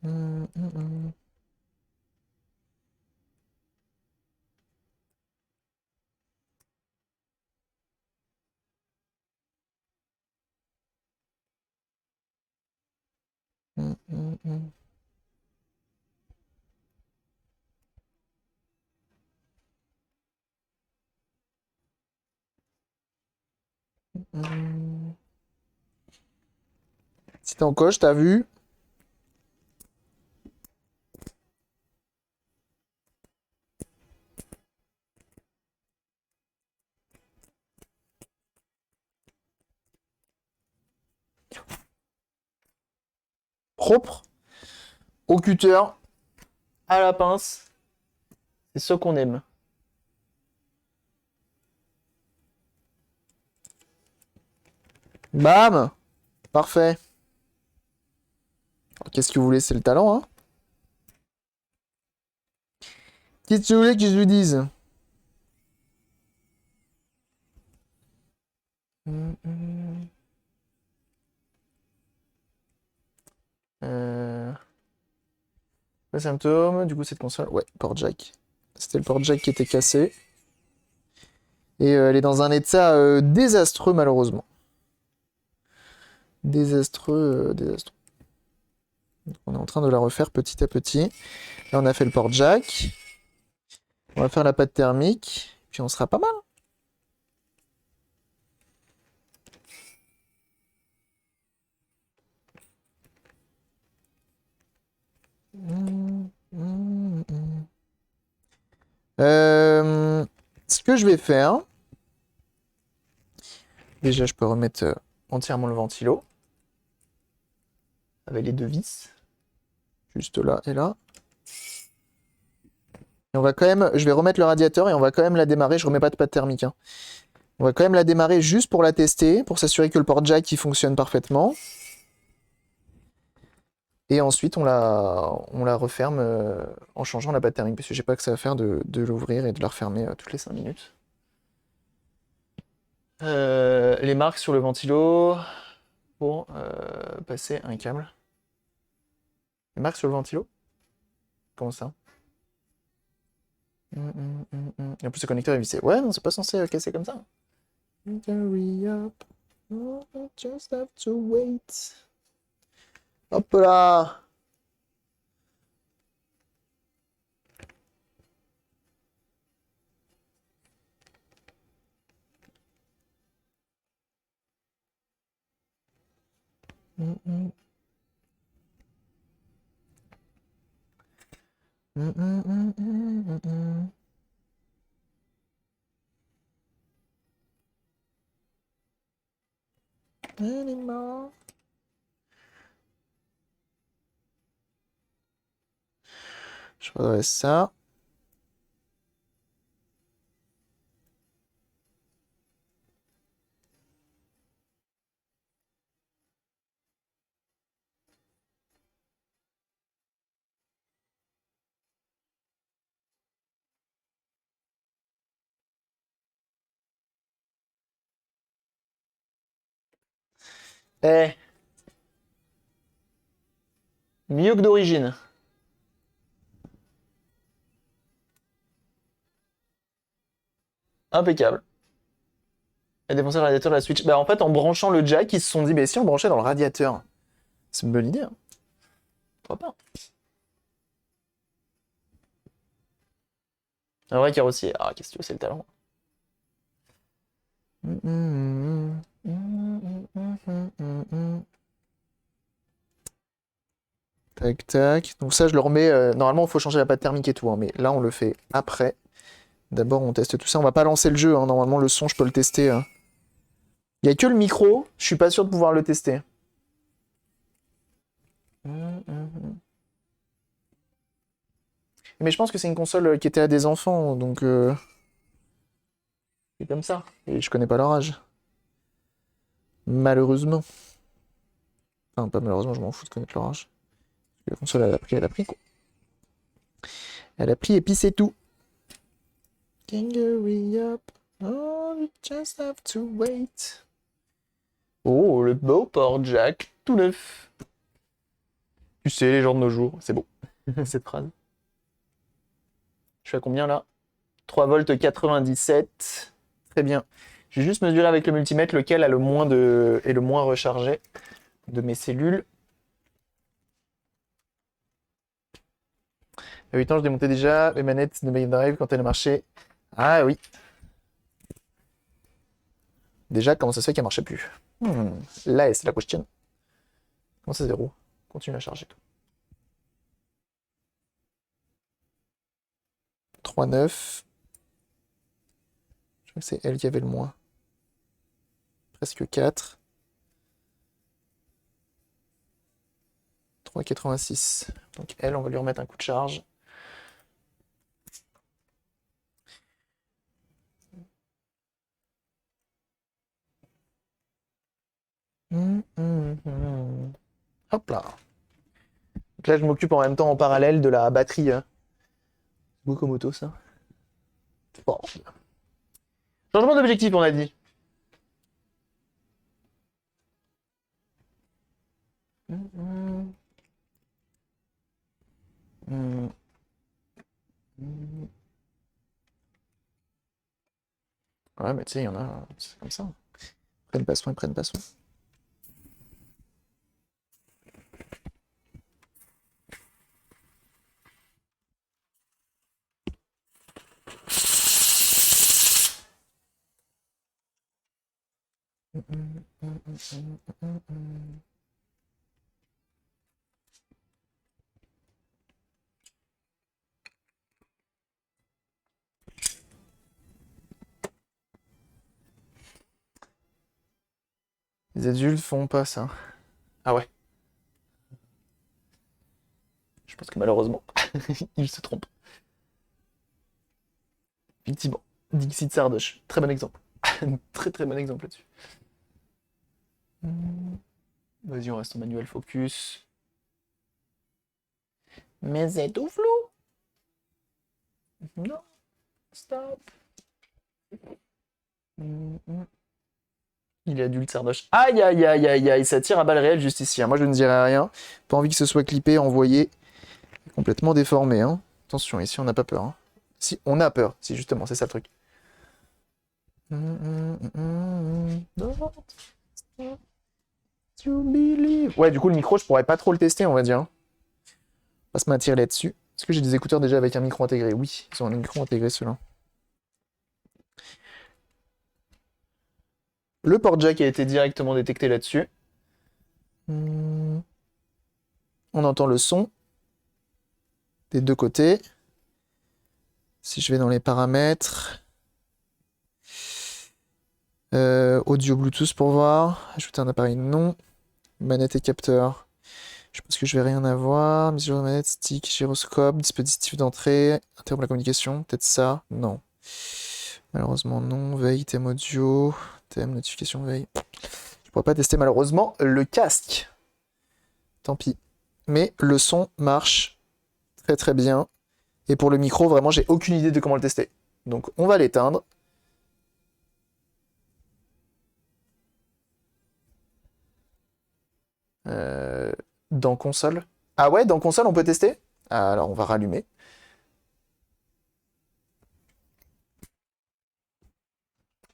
hmm, hmm, hmm. Hmm, hmm, hmm. Hmm. Si t'es en coche, t'as vu? Propre, au cutter, à la pince. C'est ce qu'on aime. Bam! Parfait. Qu'est-ce que vous voulez? C'est le talent, hein? Qu'est-ce que vous voulez que je vous dise? Hmm, hmm. Euh... Le symptôme, du coup, cette console. Ouais, port jack. C'était le port jack qui était cassé. Et elle est dans un état désastreux, malheureusement. Désastreux, désastreux. Donc, on est en train de la refaire petit à petit. Là, on a fait le port jack. On va faire la pâte thermique. Puis on sera pas mal. Euh, Ce que je vais faire. Déjà, je peux remettre entièrement le ventilo. Avec les deux vis. Juste là et là. Et on va quand même. Je vais remettre le radiateur et on va quand même la démarrer. Je remets pas de pâte thermique, hein. On va quand même la démarrer juste pour la tester, pour s'assurer que le port jack il fonctionne parfaitement. Et ensuite, on la referme en changeant la pâte thermique, parce que j'ai pas que ça à faire de l'ouvrir et de la refermer toutes les 5 minutes. Les marques sur le ventilo pour passer un câble. Les marques sur le ventilo? Comment ça? Et en plus, le connecteur est vissé. Ouais, non, c'est pas censé casser comme ça. Hurry up. Oh, I just have to wait. Hop là! Mm, mm. Mm, mm, mm, mm, mm. Anymore. Je redresse ça. Eh, mieux que d'origine. Impeccable. Et défoncer le radiateur de la Switch. Bah en fait, en branchant le jack, ils se sont dit, bah si on branchait dans le radiateur. C'est une bonne idée, hein. Pourquoi pas? Un vrai carrossier. Ah, qu'est-ce que tu veux, c'est le talent. Tac, tac. Donc ça, je le remets. Normalement, il faut changer la pâte thermique et tout, hein, mais là, on le fait après. D'abord, on teste tout ça. On va pas lancer le jeu, hein. Normalement, le son, je peux le tester, hein. Il y a que le micro. Je suis pas sûr de pouvoir le tester. Mais je pense que c'est une console qui était à des enfants, donc c'est comme ça. Et je connais pas leur âge. Malheureusement. Enfin, pas malheureusement, je m'en fous de connaître l'orage. La console, elle a pris quoi. Elle a pris et puis c'est tout. Can you hurry up? Oh, you just have to wait. Oh, le beau port jack, tout neuf. Tu sais, les gens de nos jours, c'est beau, cette phrase. Je suis à combien là? 3 volts 97. Très bien. Je vais juste mesurer avec le multimètre lequel a le moins est le moins rechargé de mes cellules. À 8 ans, je démontais déjà les manettes de Mega Drive quand elles marchaient. Ah oui. Déjà, comment ça se fait qu'elle marchait plus? Là, c'est la question. Comment ça, 0? Continue à charger. 3,9. Je crois que c'est elle qui avait le moins. Presque 4. 3,86. Donc elle, on va lui remettre un coup de charge. Hop là. Donc là, je m'occupe en même temps en parallèle de la batterie. Beau comme auto, ça. Bon. Changement d'objectif, on a dit. Ouais, mais tu sais, il y en a, c'est comme ça. Ils prennent pas soin, ils prennent pas soin. Les adultes font pas ça. Ah ouais. Je pense que malheureusement, ils se trompent. Effectivement. Dixit Sardoche. Très bon exemple. Très très bon exemple là-dessus. Vas-y, on reste en manuel focus. Mais c'est tout flou. Non. Stop. Il est adulte, Sardoche. Aïe, aïe, aïe, aïe, aïe. Ça tire à balles réelles juste ici. Moi, je ne dirais rien. Pas envie que ce soit clippé, envoyé. Complètement déformé. Hein. Attention, ici, on n'a pas peur. Hein. Si, on a peur. Si, justement, c'est ça le truc. Ouais, du coup, le micro, je pourrais pas trop le tester, on va dire. On va se m'attirer là-dessus. Est-ce que j'ai des écouteurs déjà avec un micro intégré? Oui, ils ont un micro intégré, ceux-là. Le port jack a été directement détecté là-dessus. On entend le son des deux côtés. Si je vais dans les paramètres, audio Bluetooth pour voir, ajouter un appareil non, manette et capteur. Je pense que je vais rien avoir. Mise de manette, stick, gyroscope, dispositif d'entrée, interrompre la communication, peut-être ça, non. Malheureusement non. Veille, thème audio, thème, notification, veille. Je pourrais pas tester malheureusement le casque. Tant pis. Mais le son marche très très bien. Et pour le micro, vraiment, j'ai aucune idée de comment le tester. Donc on va l'éteindre. Dans console. Ah ouais, dans console, on peut tester? Ah, alors on va rallumer.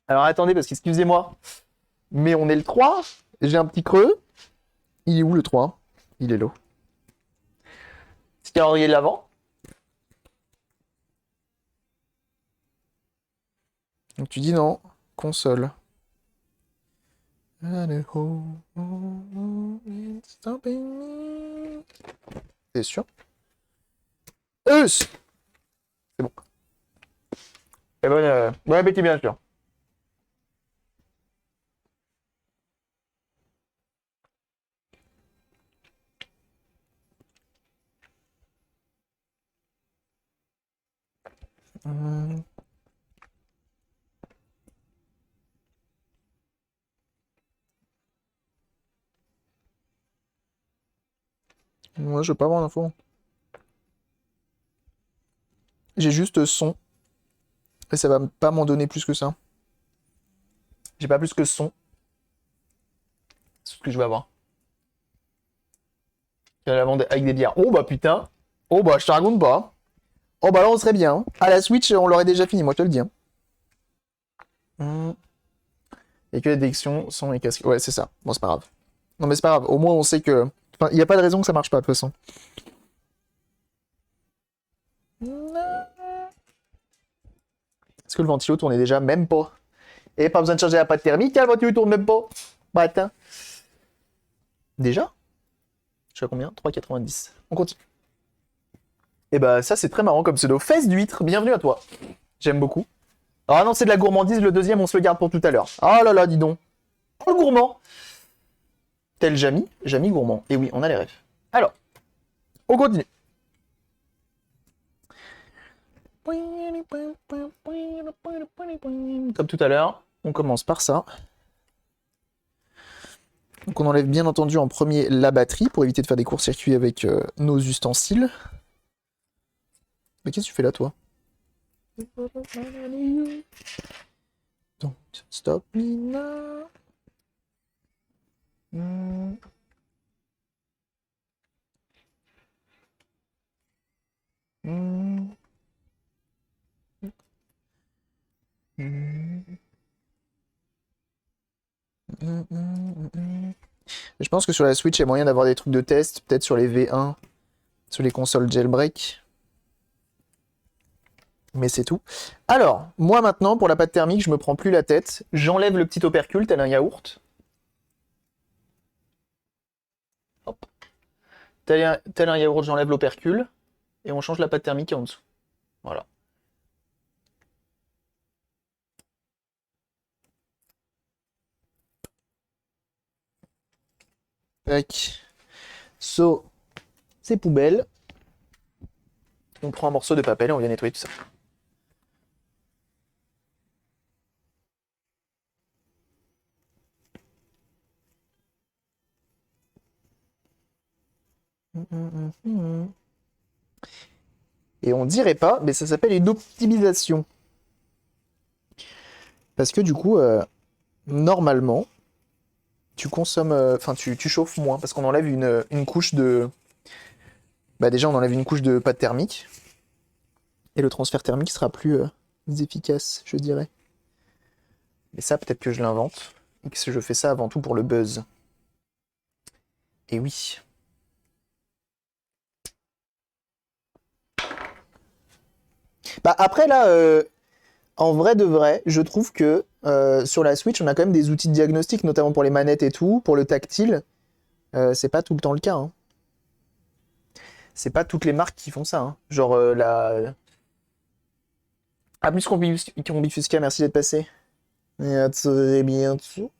Alors attendez, parce qu'excusez-moi, mais on est le 3. J'ai un petit creux. Il est où le 3? Il est là. Petit calendrier de l'avant. Donc tu dis non, console. T'es sûr? C'est bon. Et bon appétit, bien sûr. Moi, je veux pas avoir l'info. J'ai juste son. Et ça va pas m'en donner plus que ça. J'ai pas plus que son. C'est ce que je vais avoir. La vendre avec des bières. Oh bah putain. Oh bah je te raconte pas. Oh bah là on serait bien. Hein. À la Switch, on l'aurait déjà fini, moi je te le dis. Hein. Et que la détection, son et casque. Ouais, c'est ça. Bon, c'est pas grave. Non mais c'est pas grave. Au moins on sait que. Enfin, il n'y a pas de raison que ça marche pas de toute façon. Est-ce que le ventilo tournait déjà? Même pas. Et pas besoin de changer la pâte thermique, hein, le ventilo tourne même pas. Bah attends. Déjà? Je suis à combien? 3,90. On continue. Et bah ça c'est très marrant comme pseudo. Fesse d'huître, bienvenue à toi. J'aime beaucoup. Ah non, c'est de la gourmandise, le deuxième on se le garde pour tout à l'heure. Ah là là, dis donc. Oh le gourmand. Tel Jamy, Jamy gourmand. Et oui, on a les rêves. Alors, on continue. Comme tout à l'heure, on commence par ça. Donc on enlève bien entendu en premier la batterie pour éviter de faire des courts-circuits avec nos ustensiles. Mais qu'est-ce que tu fais là, toi? Don't stop me now. Je pense que sur la Switch, il y a moyen d'avoir des trucs de test, peut-être sur les V1, sur les consoles jailbreak. Mais c'est tout. Alors, moi maintenant, pour la pâte thermique, je me prends plus la tête. J'enlève le petit opercule, tel un yaourt. Hop. Tel un yaourt, j'enlève l'opercule. Et on change la pâte thermique en dessous. Voilà. Tac. So, c'est poubelle. On prend un morceau de papel et on vient nettoyer tout ça. Et on dirait pas, mais ça s'appelle une optimisation. Parce que du coup, normalement, tu consommes, enfin tu chauffes moins parce qu'on enlève une couche de, bah déjà on enlève une couche de pâte thermique et le transfert thermique sera plus efficace, je dirais. Mais ça peut-être que je l'invente et que je fais ça avant tout pour le buzz. Et oui. Bah après là, en vrai de vrai, je trouve que sur la Switch, on a quand même des outils de diagnostic, notamment pour les manettes et tout, pour le tactile. C'est pas tout le temps le cas. Hein. C'est pas toutes les marques qui font ça. Hein. Genre la. Ah, plus Combifusca, merci d'être passé. Et à très bientôt.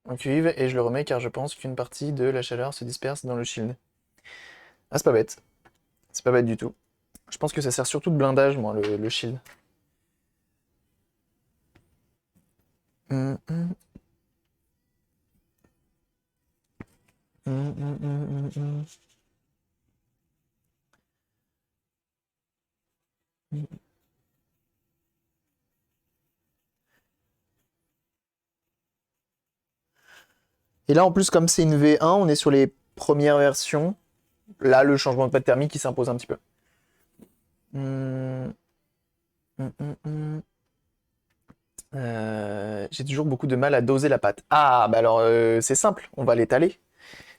On cuive et je le remets car je pense qu'une partie de la chaleur se disperse dans le shield. Ah, c'est pas bête. C'est pas bête du tout. Je pense que ça sert surtout de blindage, moi, le shield. Et là, en plus, comme c'est une V1, on est sur les premières versions. Là, le changement de pâte thermique, il s'impose un petit peu. J'ai toujours beaucoup de mal à doser la pâte. Ah, bah alors, c'est simple, on va l'étaler.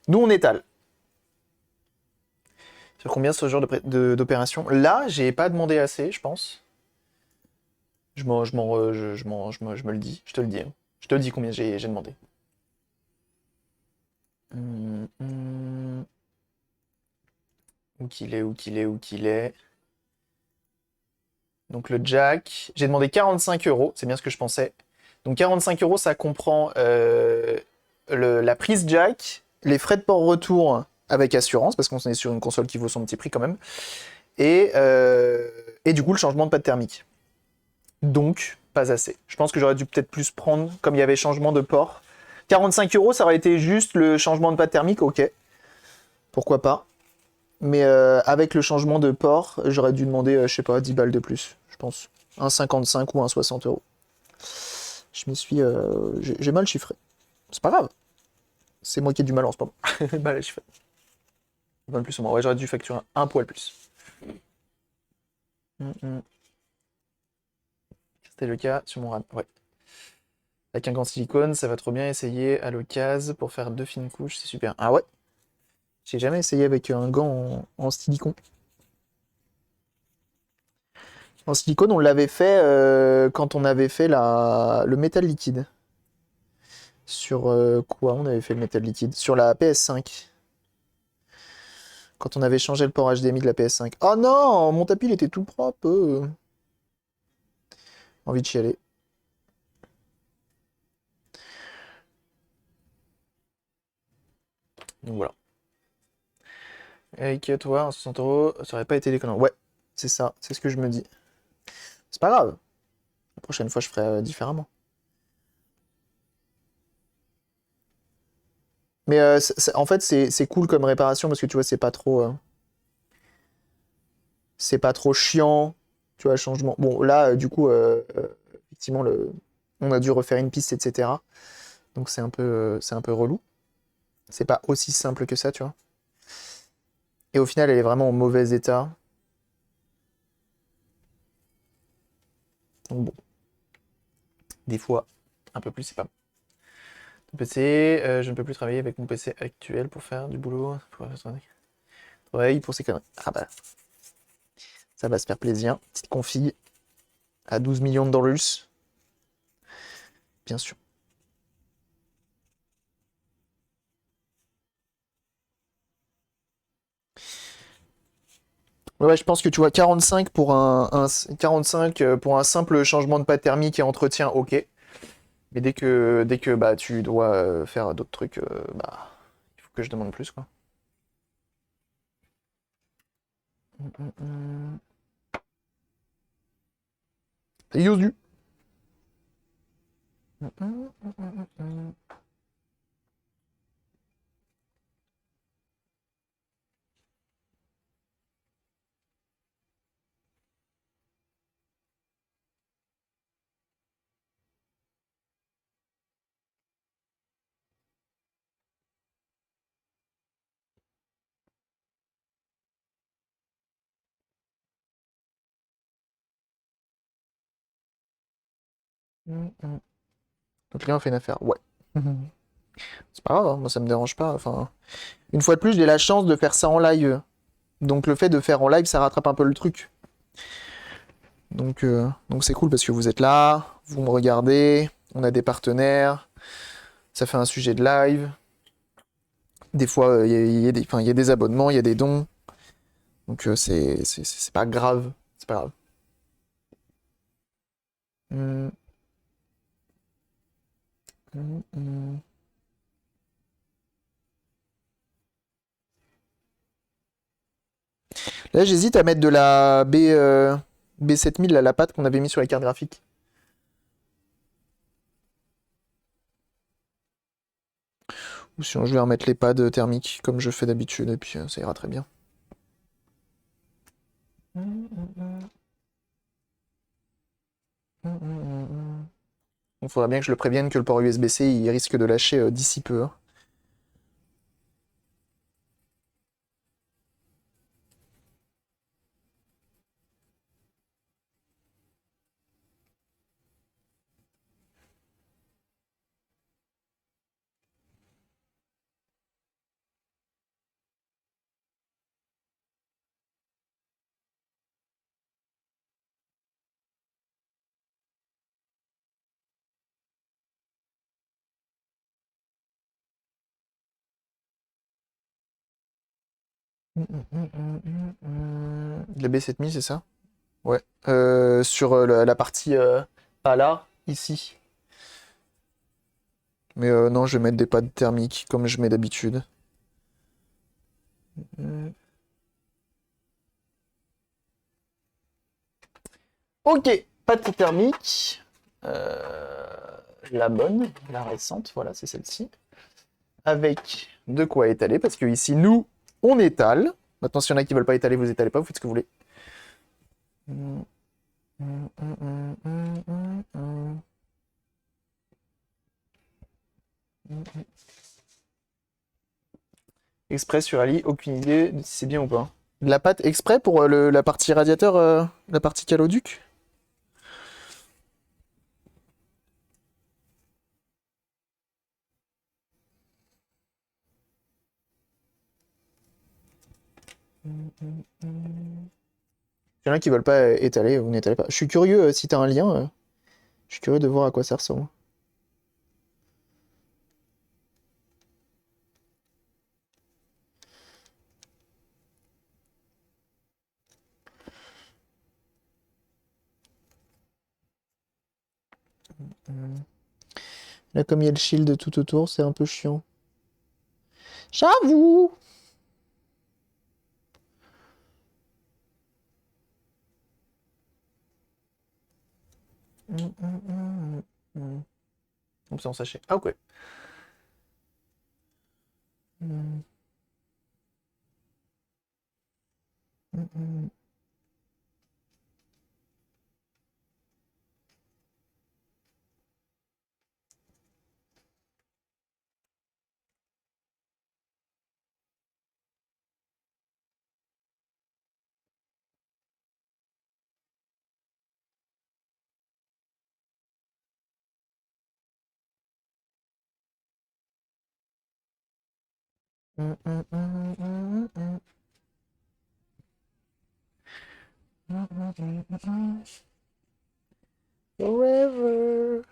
Nous, on étale. Sur combien ce genre d'opération? Là, j'ai pas demandé assez, je pense. Je me le dis, je te le dis. Hein. Je te le dis combien j'ai demandé. Où qu'il est, où qu'il est, où qu'il est. Donc le jack, j'ai demandé 45 €, c'est bien ce que je pensais. Donc 45 euros, ça comprend la prise jack, les frais de port-retour avec assurance, parce qu'on est sur une console qui vaut son petit prix quand même, et du coup le changement de pâte thermique. Donc, pas assez. Je pense que j'aurais dû peut-être plus prendre, comme il y avait changement de port. 45 euros, ça aurait été juste le changement de pâte thermique, ok. Pourquoi pas. Mais avec le changement de port, j'aurais dû demander, je sais pas, 10 balles de plus, je pense. Un 55 ou un 60 euros. Je m'y suis... j'ai mal chiffré. C'est pas grave. C'est moi qui ai du mal en ce moment. Mal chiffré. Un poil plus ou moins. Ouais, j'aurais dû facturer un poil plus. C'était le cas sur mon RAM. Ouais. Avec un gant silicone, ça va trop bien essayer à l'occasion pour faire 2 fines couches, c'est super. Ah ouais? J'ai jamais essayé avec un gant en silicone. En silicone, on l'avait fait quand on avait fait le métal liquide. Sur quoi on avait fait le métal liquide? Sur la PS5. Quand on avait changé le port HDMI de la PS5. Oh non! Mon tapis, il était tout propre. Envie de chialer. Donc voilà. Avec toi, 60 euros, ça aurait pas été déconnant. Ouais, c'est ça, c'est ce que je me dis. C'est pas grave. La prochaine fois, je ferai différemment. Mais en fait, c'est cool comme réparation parce que tu vois, c'est pas trop chiant. Tu vois, changement. Bon, là, du coup, effectivement, on a dû refaire une piste, etc. Donc c'est un peu relou. C'est pas aussi simple que ça, tu vois. Et au final, elle est vraiment en mauvais état. Donc bon, des fois, un peu plus, c'est pas mal. Mon PC, je ne peux plus travailler avec mon PC actuel pour faire du boulot. Travailler pour ces conneries. Ah bah, ça va se faire plaisir. Petite config à 12 millions de dollars. Bien sûr. Ouais, je pense que tu vois 45 pour 45 pour un simple changement de pâte thermique et entretien, ok. Mais dès que bah, tu dois faire d'autres trucs, bah, il faut que je demande plus, quoi. Yosu. Donc là, on fait une affaire. Ouais. C'est pas grave, hein, moi ça me dérange pas. Enfin, une fois de plus, j'ai la chance de faire ça en live. Donc le fait de faire en live, ça rattrape un peu le truc. Donc c'est cool parce que vous êtes là, vous me regardez, on a des partenaires, ça fait un sujet de live. Des fois, il y a des abonnements, il y a des dons. Donc c'est pas grave. C'est pas grave. Hum, hum. Là, j'hésite à mettre de la B7000, là, la pâte qu'on avait mis sur les cartes graphiques. Ou sinon, je vais remettre les pads thermiques comme je fais d'habitude, et puis ça ira très bien. Il faudra bien que je le prévienne que le port USB-C il risque de lâcher d'ici peu, hein. La B7000, c'est ça? Ouais. Sur la partie pas là, ici. Mais non, je vais mettre des pads thermiques comme je mets d'habitude. Ok, pâte thermique. La bonne, la récente, voilà, c'est celle-ci. Avec de quoi étaler, parce que ici, nous, on étale. Maintenant, s'il y en a qui veulent pas étaler, vous étalez pas, vous faites ce que vous voulez. Exprès sur Ali, aucune idée de si c'est bien ou pas. De la pâte exprès pour la partie radiateur, la partie caloduc? Il y en a qui veulent pas étaler, vous n'étalez pas. Je suis curieux, si t'as un lien, je suis curieux de voir à quoi ça ressemble. Là, comme il y a le shield tout autour, c'est un peu chiant. J'avoue! Comme ça en sachet. Ah, ok. Forever.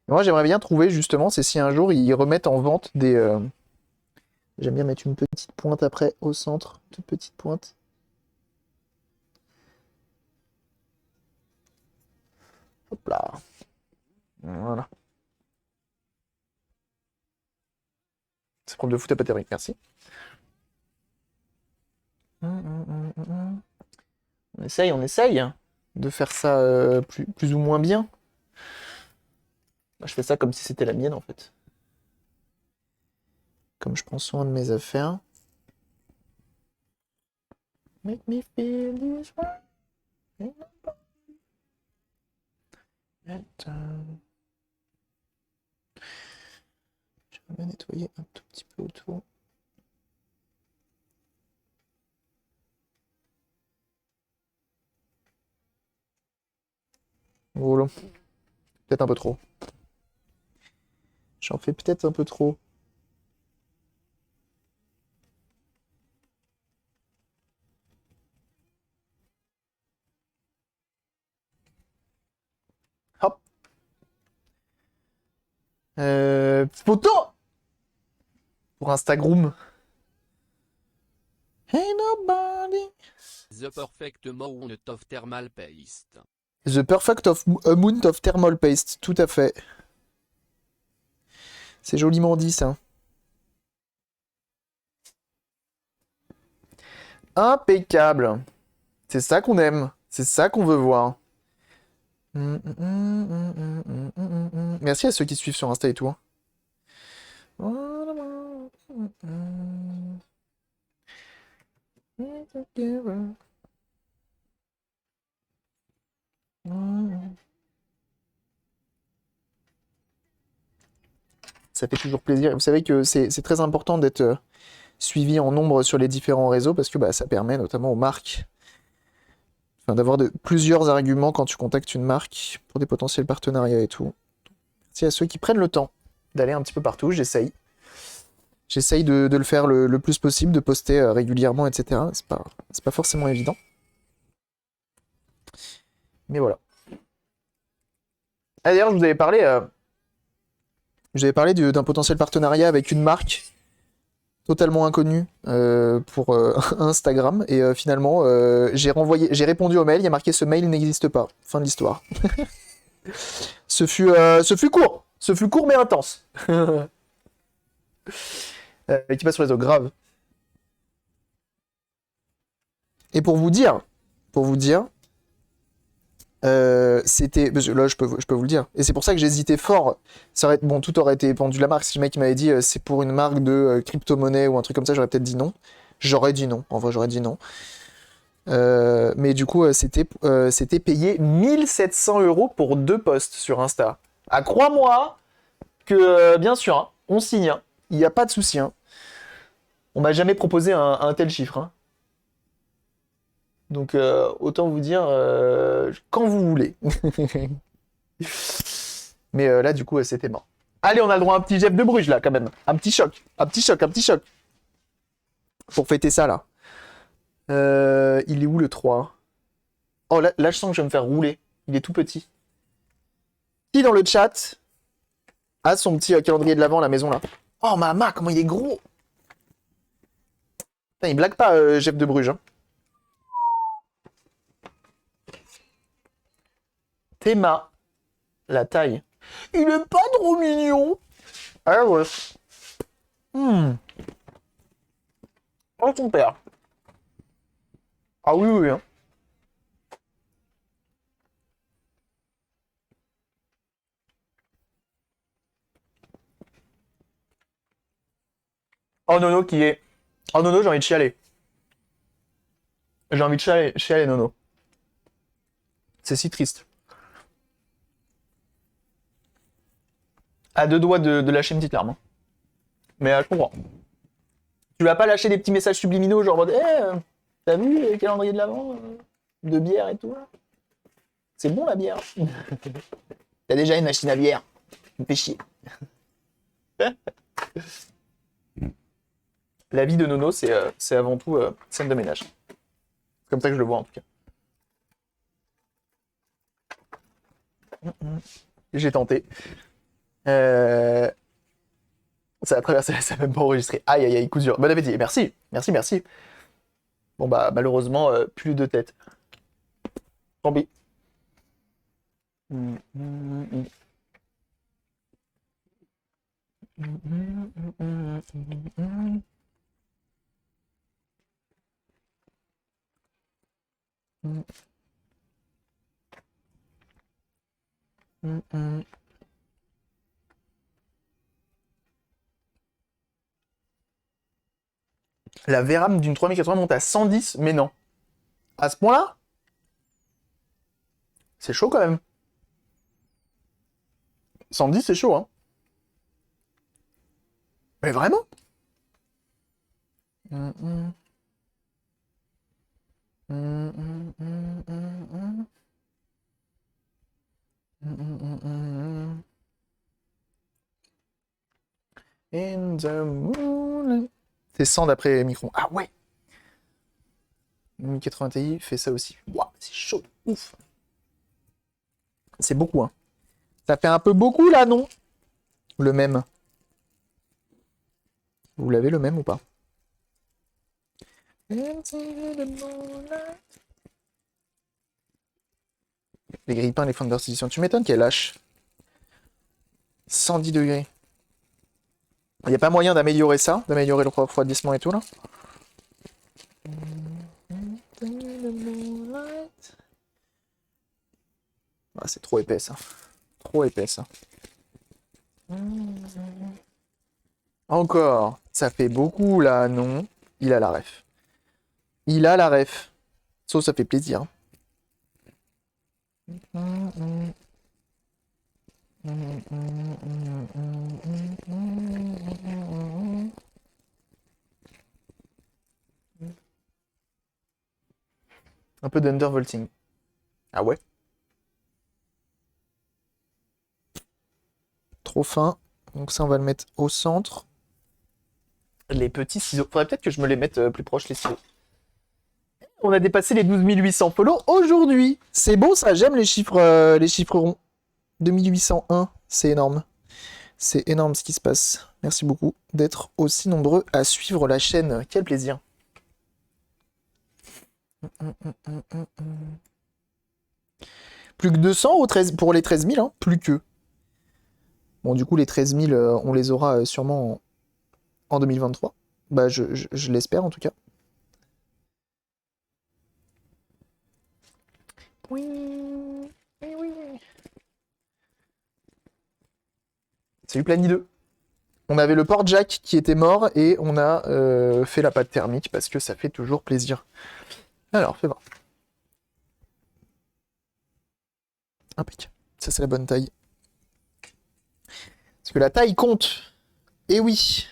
Moi, j'aimerais bien trouver justement, c'est si un jour ils remettent en vente des. J'aime bien mettre une petite pointe après au centre, toute petite pointe. Hop là. Voilà. C'est prof de foot à Patrick, merci. On essaye de faire ça plus ou moins bien. Moi, je fais ça comme si c'était la mienne en fait. Comme je prends soin de mes affaires. Make me feel this way. Je vais nettoyer un tout petit peu autour. Voilà. Peut-être un peu trop. J'en fais peut-être un peu trop. Hop. Photo pour Instagram. Hey nobody. The perfect amount of thermal paste. The perfect amount of thermal paste, tout à fait. C'est joliment dit ça. Impeccable. C'est ça qu'on aime. C'est ça qu'on veut voir. Merci à ceux qui suivent sur Insta et tout. Hein. Ça fait toujours plaisir. Vous savez que c'est très important d'être suivi en nombre sur les différents réseaux parce que bah, ça permet notamment aux marques d'avoir plusieurs arguments quand tu contactes une marque pour des potentiels partenariats et tout. Merci à ceux qui prennent le temps d'aller un petit peu partout. J'essaye. J'essaye de le faire le plus possible, de poster régulièrement, etc. C'est pas forcément évident. Mais voilà. Ah, d'ailleurs, je vous avais parlé d'un potentiel partenariat avec une marque totalement inconnue pour Instagram. Et finalement, j'ai répondu au mail, il y a marqué ce mail n'existe pas. Fin de l'histoire. Ce fut court. Ce fut court mais intense. Qui passe sur les eaux graves. Et pour vous dire, c'était. Là, je peux vous le dire. Et c'est pour ça que j'hésitais fort. Bon, tout aurait été dépendu de la marque. Si le mec m'avait dit c'est pour une marque de crypto-monnaie ou un truc comme ça, j'aurais peut-être dit non. J'aurais dit non. En vrai, j'aurais dit non. Mais du coup, c'était payé 1700 € pour 2 posts sur Insta. Ah, crois-moi que, bien sûr, hein, on signe. Hein. Il n'y a pas de souci. Hein. On m'a jamais proposé un tel chiffre. Hein. Donc, autant vous dire quand vous voulez. Mais là, du coup, c'était mort. Allez, on a le droit à un petit Jeff de Bruges, là, quand même. Un petit choc. Un petit choc, un petit choc. Pour fêter ça, là. Il est où, le 3? Oh, là, je sens que je vais me faire rouler. Il est tout petit. Qui, dans le chat, a son petit calendrier de l'Avent, la maison, là? Oh, maman, comment il est gros! Putain, il blague pas, Jeff de Bruges. Hein. Théma. La taille. Il est pas trop mignon. Ah ouais. Oh, ton père. Ah oui, oui, hein. Oh, Nono qui est... Oh, Nono, j'ai envie de chialer. J'ai envie de chialer, Nono. C'est si triste. À deux doigts de lâcher une petite larme. Hein. Mais je comprends. Tu vas pas lâcher des petits messages subliminaux genre en mode t'as vu le calendrier de l'Avent de bière et tout là. C'est bon la bière. T'as déjà une machine à bière. Tu me fais chier. La vie de Nono, c'est avant tout scène de ménage. C'est comme ça que je le vois en tout cas. J'ai tenté. Ça a traversé, ça n'a même pas enregistré. Aïe aïe aïe, coup dur. Bon appétit. Merci, merci, merci. Bon bah malheureusement, plus de tête. Tant pis. La VRAM d'une 3080 monte à 110, mais non. À ce point-là? C'est chaud quand même. 110, c'est chaud, hein. Mais vraiment? In the moon. C'est 100 d'après Micron. Ah ouais! 1080 Ti fait ça aussi. Waouh, c'est chaud, ouf. C'est beaucoup, hein. Ça fait un peu beaucoup là, non? Le même. Vous l'avez le même ou pas? Les grippins, les Founders Edition. Tu m'étonnes qu'elle lâche. 110 degrés. Il n'y a pas moyen d'améliorer ça? D'améliorer le refroidissement et tout là? Ah, c'est trop épais ça. Trop épais ça. Encore. Ça fait beaucoup là, non? Il a la ref. Il a la ref. Sauf ça fait plaisir. Un peu d'undervolting. Ah ouais? Trop fin. Donc ça, on va le mettre au centre. Les petits ciseaux. Faudrait peut-être que je me les mette plus proches, les ciseaux. On a dépassé les 12 800 follow aujourd'hui. C'est beau ça, j'aime les chiffres ronds. 2801, c'est énorme. C'est énorme ce qui se passe. Merci beaucoup d'être aussi nombreux à suivre la chaîne. Quel plaisir. Plus que 200 pour les 13 000, hein. Plus que. Bon, du coup, les 13 000, on les aura sûrement en 2023. Bah, je l'espère en tout cas. Oui, oui, oui. Salut Plany 2. On avait le port jack qui était mort et on a fait la pâte thermique parce que ça fait toujours plaisir. Alors, fais voir. Impeccable. Ça, c'est la bonne taille. Parce que la taille compte. Eh oui.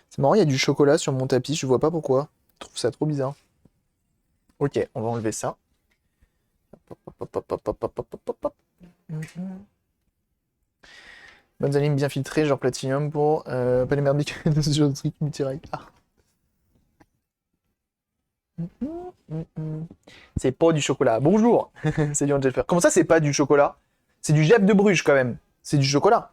C'est marrant, il y a du chocolat sur mon tapis, je vois pas pourquoi. Je trouve ça trop bizarre. Ok, on va enlever ça. Bonnes animes bien filtrées, genre Platinum pour pas les merdiques de ce genre de truc multirail. Ah. C'est pas du chocolat. Bonjour. C'est du Angel Fer. Comment ça, c'est pas du chocolat? C'est du Gep de Bruges quand même. C'est du chocolat.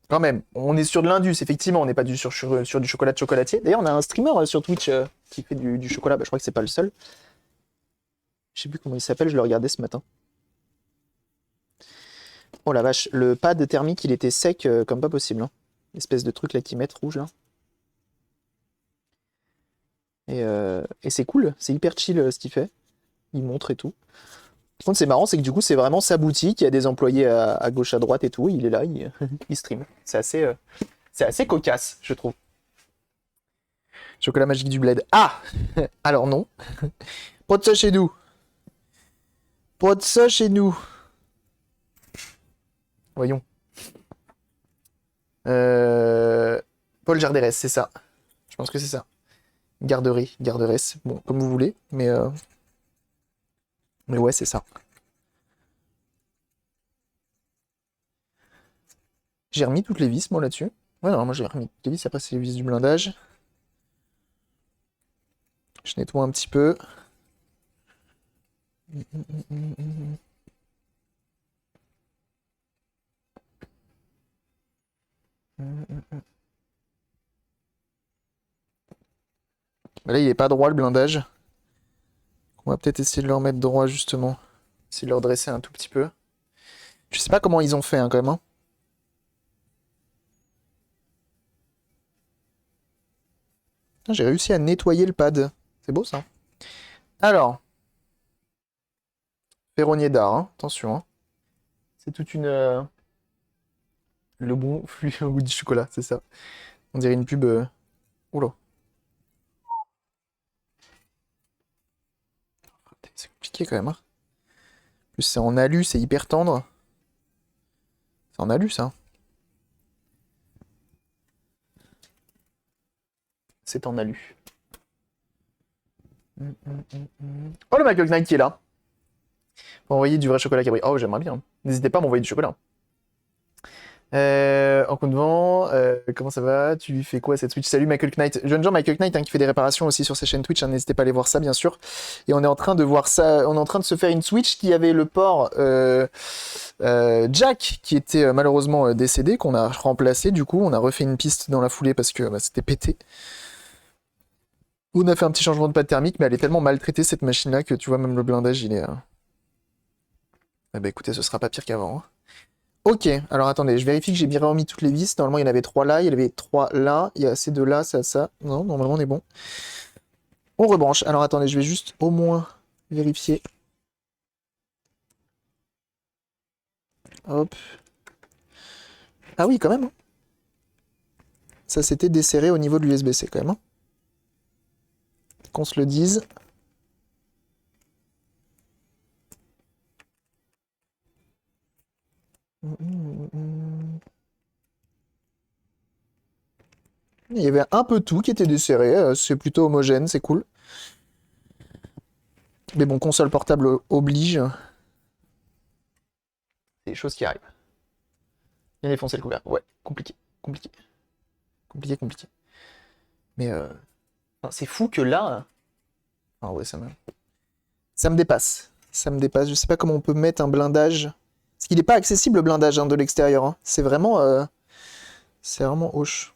Quand même. On est sur de l'Indus, effectivement. On n'est pas sur du chocolat de chocolatier. D'ailleurs, on a un streamer sur Twitch qui fait du chocolat. Bah, je crois que c'est pas le seul. Je sais plus comment il s'appelle, je le regardais ce matin. Oh la vache, le pad thermique, il était sec comme pas possible. Hein. Espèce de truc là qu'ils mettent rouge là. Et c'est cool, c'est hyper chill ce qu'il fait. Il montre et tout. Par contre, c'est marrant, c'est que du coup, c'est vraiment sa boutique. Il y a des employés à gauche, à droite et tout. Il est là, il stream. C'est assez cocasse, je trouve. Chocolat magique du bled. Ah alors non. Pas de ça chez nous. Pas de ça chez nous. Voyons. Paul Jarderès, c'est ça. Je pense que c'est ça. Garderie, garderesse. Bon, comme vous voulez, mais ouais, c'est ça. J'ai remis toutes les vis, moi, là-dessus. Ouais, non, moi, j'ai remis toutes les vis. Après, c'est les vis du blindage. Je nettoie un petit peu. Là, il est pas droit, le blindage. On va peut-être essayer de le remettre droit, justement. Essayer de le redresser un tout petit peu. Je sais pas comment ils ont fait, hein, quand même. Hein. J'ai réussi à nettoyer le pad. C'est beau, ça. Alors. Ferronnier d'art, hein. Attention. Hein. C'est toute une... Le bon flux au goût du chocolat, c'est ça. On dirait une pub... Oula. C'est compliqué, quand même. Hein. En plus, c'est en alu, c'est hyper tendre. C'est en alu, ça. C'est en alu. Oh, le Michael Knight qui est là. Pour envoyer du vrai chocolat Cabri. Oh, j'aimerais bien. N'hésitez pas à m'envoyer du chocolat. En coup de vent, comment ça va? Tu lui fais quoi cette Switch? Salut Michael Knight. Jeune Jean Michael Knight hein, qui fait des réparations aussi sur ses chaînes Twitch. Hein, n'hésitez pas à aller voir ça, bien sûr. Et on est en train de voir ça. On est en train de se faire une Switch qui avait le port Jack qui était malheureusement décédé, qu'on a remplacé. Du coup, on a refait une piste dans la foulée parce que bah, c'était pété. On a fait un petit changement de pâte thermique, mais elle est tellement maltraitée cette machine-là que tu vois, même le blindage, il est. Eh ben écoutez, ce sera pas pire qu'avant. Hein. Ok, alors attendez, je vérifie que j'ai bien remis toutes les vis. Normalement, il y en avait 3 là, il y en avait 3 là, il y a ces 2 là, ça, ça. Non, normalement, on est bon. On rebranche. Alors attendez, je vais juste au moins vérifier. Hop. Ah oui, quand même. Hein. Ça s'était desserré au niveau de l'USB-C quand même. Hein. Qu'on se le dise. Il y avait un peu tout qui était desserré, c'est plutôt homogène, c'est cool. Mais bon, console portable oblige. C'est des choses qui arrivent. Bien défoncer le couvercle. Ouais, compliqué, compliqué, compliqué, compliqué. Mais enfin, c'est fou que là. Ah ouais, ça me dépasse. Ça me dépasse. Je sais pas comment on peut mettre un blindage. Parce qu'il n'est pas accessible le blindage hein, de l'extérieur. Hein. C'est vraiment hoche.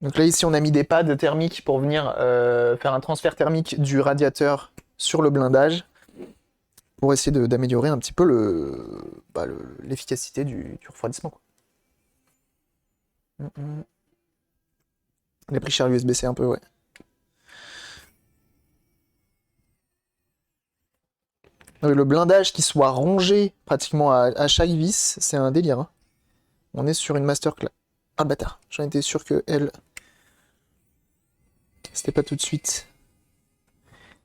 Donc là, ici, on a mis des pads thermiques pour venir faire un transfert thermique du radiateur sur le blindage pour essayer d'améliorer un petit peu l'efficacité du refroidissement. Quoi. On a pris cher l'USB-C un peu, ouais. Le blindage qui soit rongé pratiquement à chaque vis, c'est un délire. Hein. On est sur une masterclass. Ah le bâtard, j'en étais sûr que elle. C'était pas tout de suite.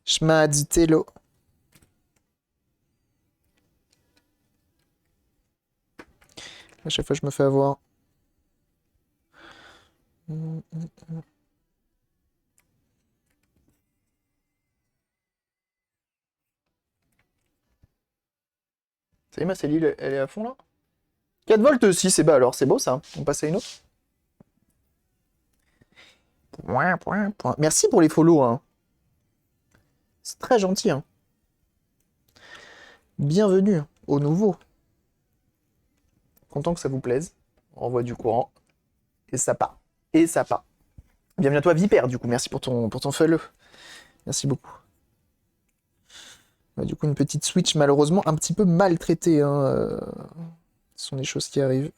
Je m'as dit télo. À chaque fois, je me fais avoir. Ça y est, ma cellule, elle est à fond là 4 volts aussi, c'est bas alors, c'est beau ça. On passe à une autre. Point, point, point. Merci pour les follow, hein. C'est très gentil, hein. Bienvenue au nouveau. Content que ça vous plaise. On renvoie du courant. Et ça part. Et ça part. Bienvenue à toi, Vipère, du coup. Merci pour ton follow. Merci beaucoup. Du coup, une petite Switch, malheureusement, un petit peu maltraitée. Hein. Ce sont des choses qui arrivent.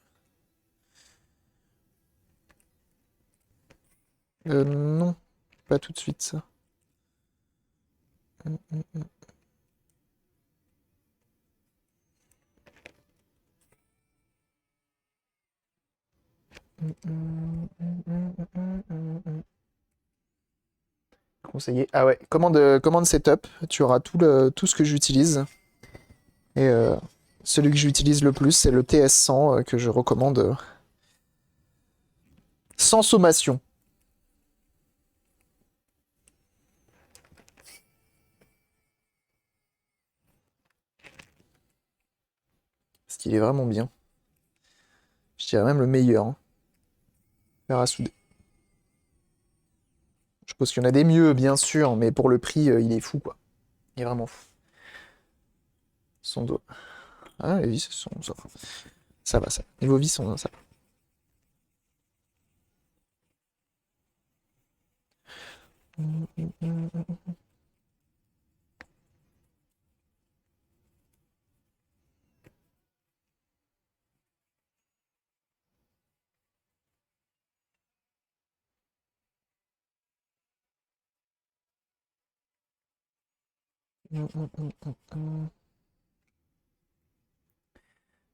Non. Pas tout de suite, ça. Conseiller. Ah ouais, commande setup. Tu auras tout ce que j'utilise. Et celui que j'utilise le plus, c'est le TS100 que je recommande sans sommation. Parce qu'il est vraiment bien. Je dirais même le meilleur. Hein. Fer à souder. Je pense qu'il y en a des mieux, bien sûr, mais pour le prix, il est fou, quoi. Il est vraiment fou. Son doigt. Ah, les vis sont. Ça va, ça. Niveau vis, ça va.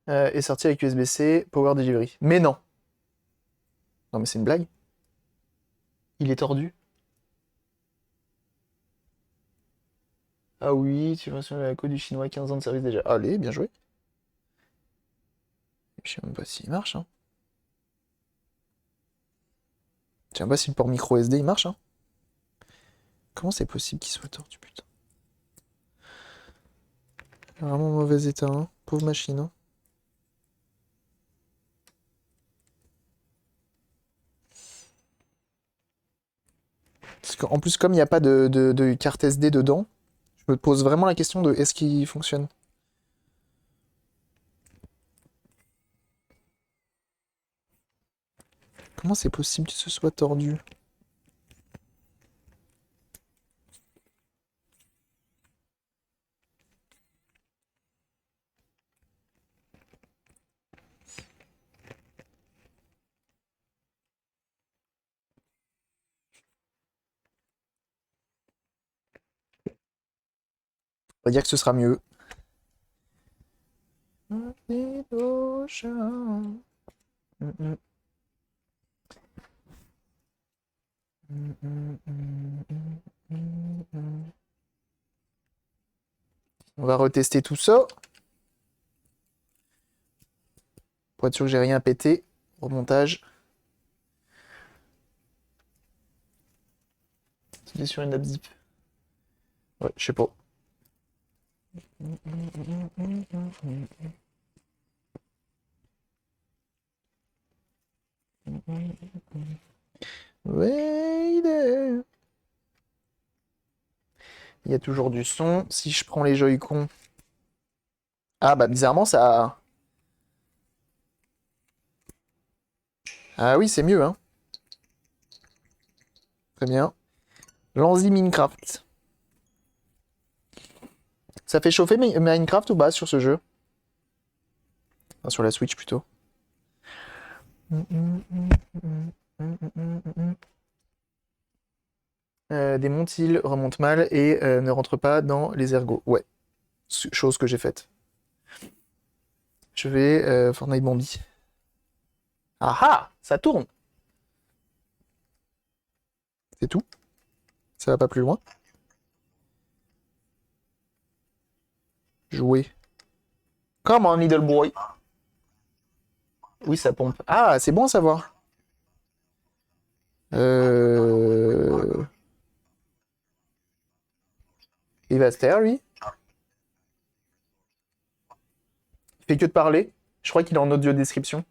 Est sorti avec USB-C, Power Delivery. Mais non. Non, mais c'est une blague. Il est tordu. Ah oui, tu mentionnes la code du chinois, 15 ans de service déjà. Allez, bien joué. Je sais même pas s'il marche. Hein. Je sais même pas si le port micro SD il marche. Hein. Comment c'est possible qu'il soit tordu, putain. Vraiment mauvais état, hein. Pauvre machine. Hein. Parce qu'en plus, comme il n'y a pas de carte SD dedans, je me pose vraiment la question de est-ce qu'il fonctionne. Comment c'est possible que ce soit tordu? On va dire que ce sera mieux. On va retester tout ça. Pour être sûr que j'ai rien pété. Remontage. C'est sur une zip. Ouais, je sais pas. Wait there. Il y a toujours du son. Si je prends les Joy-Con. Ah bah bizarrement ça. Ah oui, c'est mieux, hein. Très bien. Lanzy Minecraft. Ça fait chauffer Minecraft ou pas sur ce jeu? Enfin, sur la Switch plutôt. Des montiles remontent mal et ne rentrent pas dans les ergots. Ouais, chose que j'ai faite. Je vais Fortnite Bambi. Ah ah, ça tourne. C'est tout. Ça va pas plus loin. Jouer. Come on, little boy. Oui, ça pompe. Ah, c'est bon à savoir. Euh... Il va se taire, lui. Il fait que de parler. Je crois qu'il est en audio description.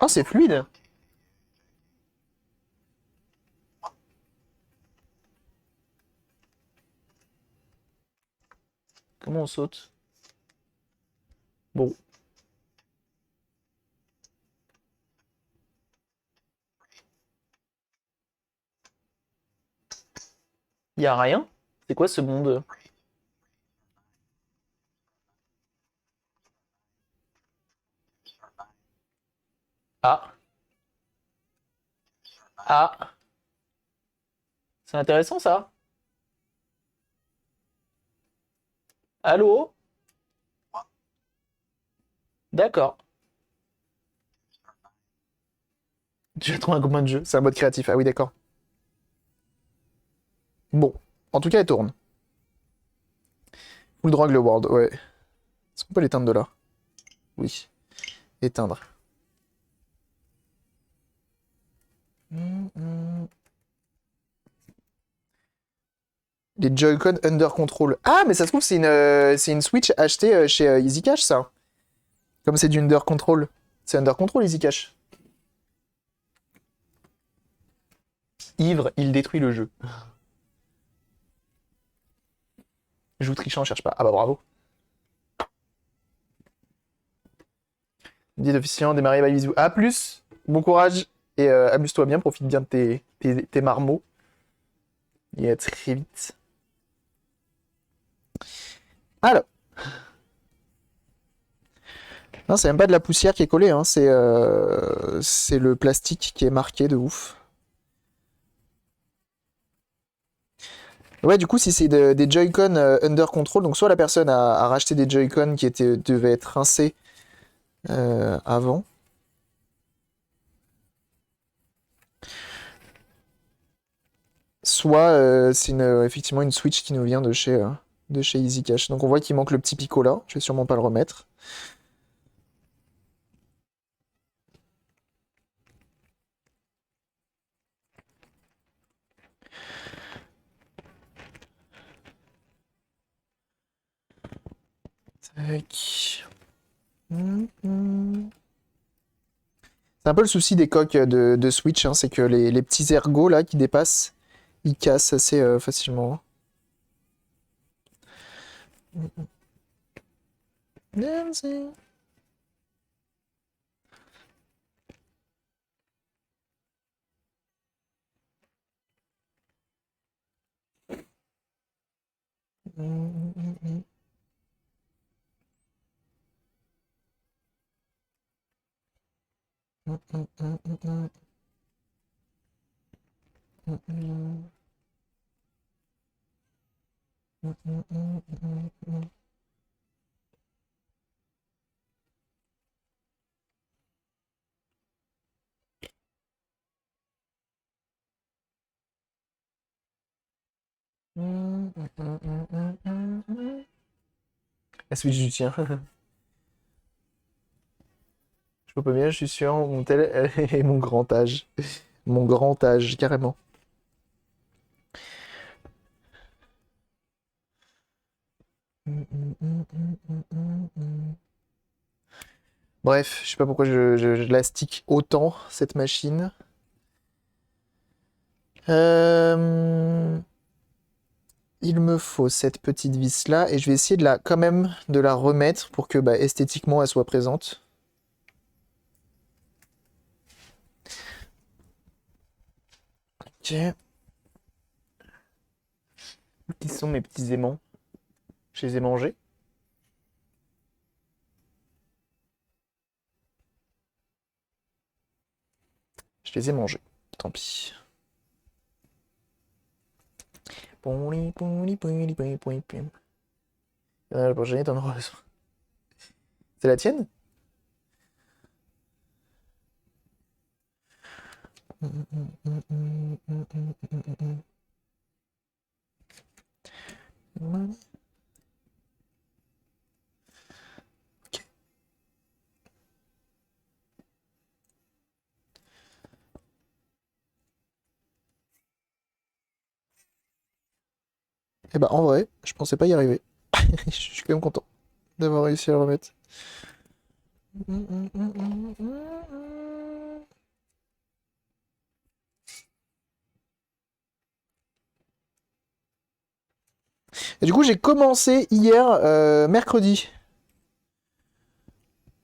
Oh, c'est fluide. Comment on saute? Bon. Il y a rien. C'est quoi ce monde? Ah. Ah. C'est intéressant ça. Allô? D'accord. Tu as trouvé un commun de jeu. C'est un mode créatif. Ah oui, d'accord. Bon. En tout cas, elle tourne. Full drogue le world, ouais. Est-ce qu'on peut l'éteindre de là? Oui. Éteindre. Les Joy-Con Under Control. Ah, mais ça se trouve, c'est une Switch achetée chez Easy Cash, ça. Comme c'est du Under Control. C'est Under Control, Easy Cash. Ivre, il détruit le jeu. Joue trichant, cherche pas. Ah bah bravo. Dit officiant, démarrer, bye bisous. A plus, bon courage et amuse-toi bien, profite bien de tes marmots. Et à très vite. Alors. Non, c'est même pas de la poussière qui est collée, hein. C'est le plastique qui est marqué de ouf. Ouais, du coup, si c'est des Joy-Con under control, donc soit la personne a racheté des Joy-Con qui devaient être rincés avant. Soit c'est effectivement une Switch qui nous vient de chez Easy Cash. Donc on voit qu'il manque le petit picot là. Je vais sûrement pas le remettre. Tac. C'est un peu le souci des coques de Switch, hein, c'est que les petits ergots là qui dépassent, ils cassent assez facilement. Dancing. La Switch du tien. Je peux pas bien, je suis sûr, mon tel et mon grand âge. Mon grand âge, carrément. Bref, je sais pas pourquoi je la stick autant, cette machine. Il me faut cette petite vis là et je vais essayer quand même de la remettre pour que esthétiquement elle soit présente. Ok. Qui sont mes petits aimants? Je les ai mangés. Je les ai mangés. Tant pis. La prochaine, t'en auras besoin. C'est la tienne? Ok. Eh ben, en vrai, je pensais pas y arriver. Je suis quand même content d'avoir réussi à le remettre. Et du coup, j'ai commencé hier, mercredi,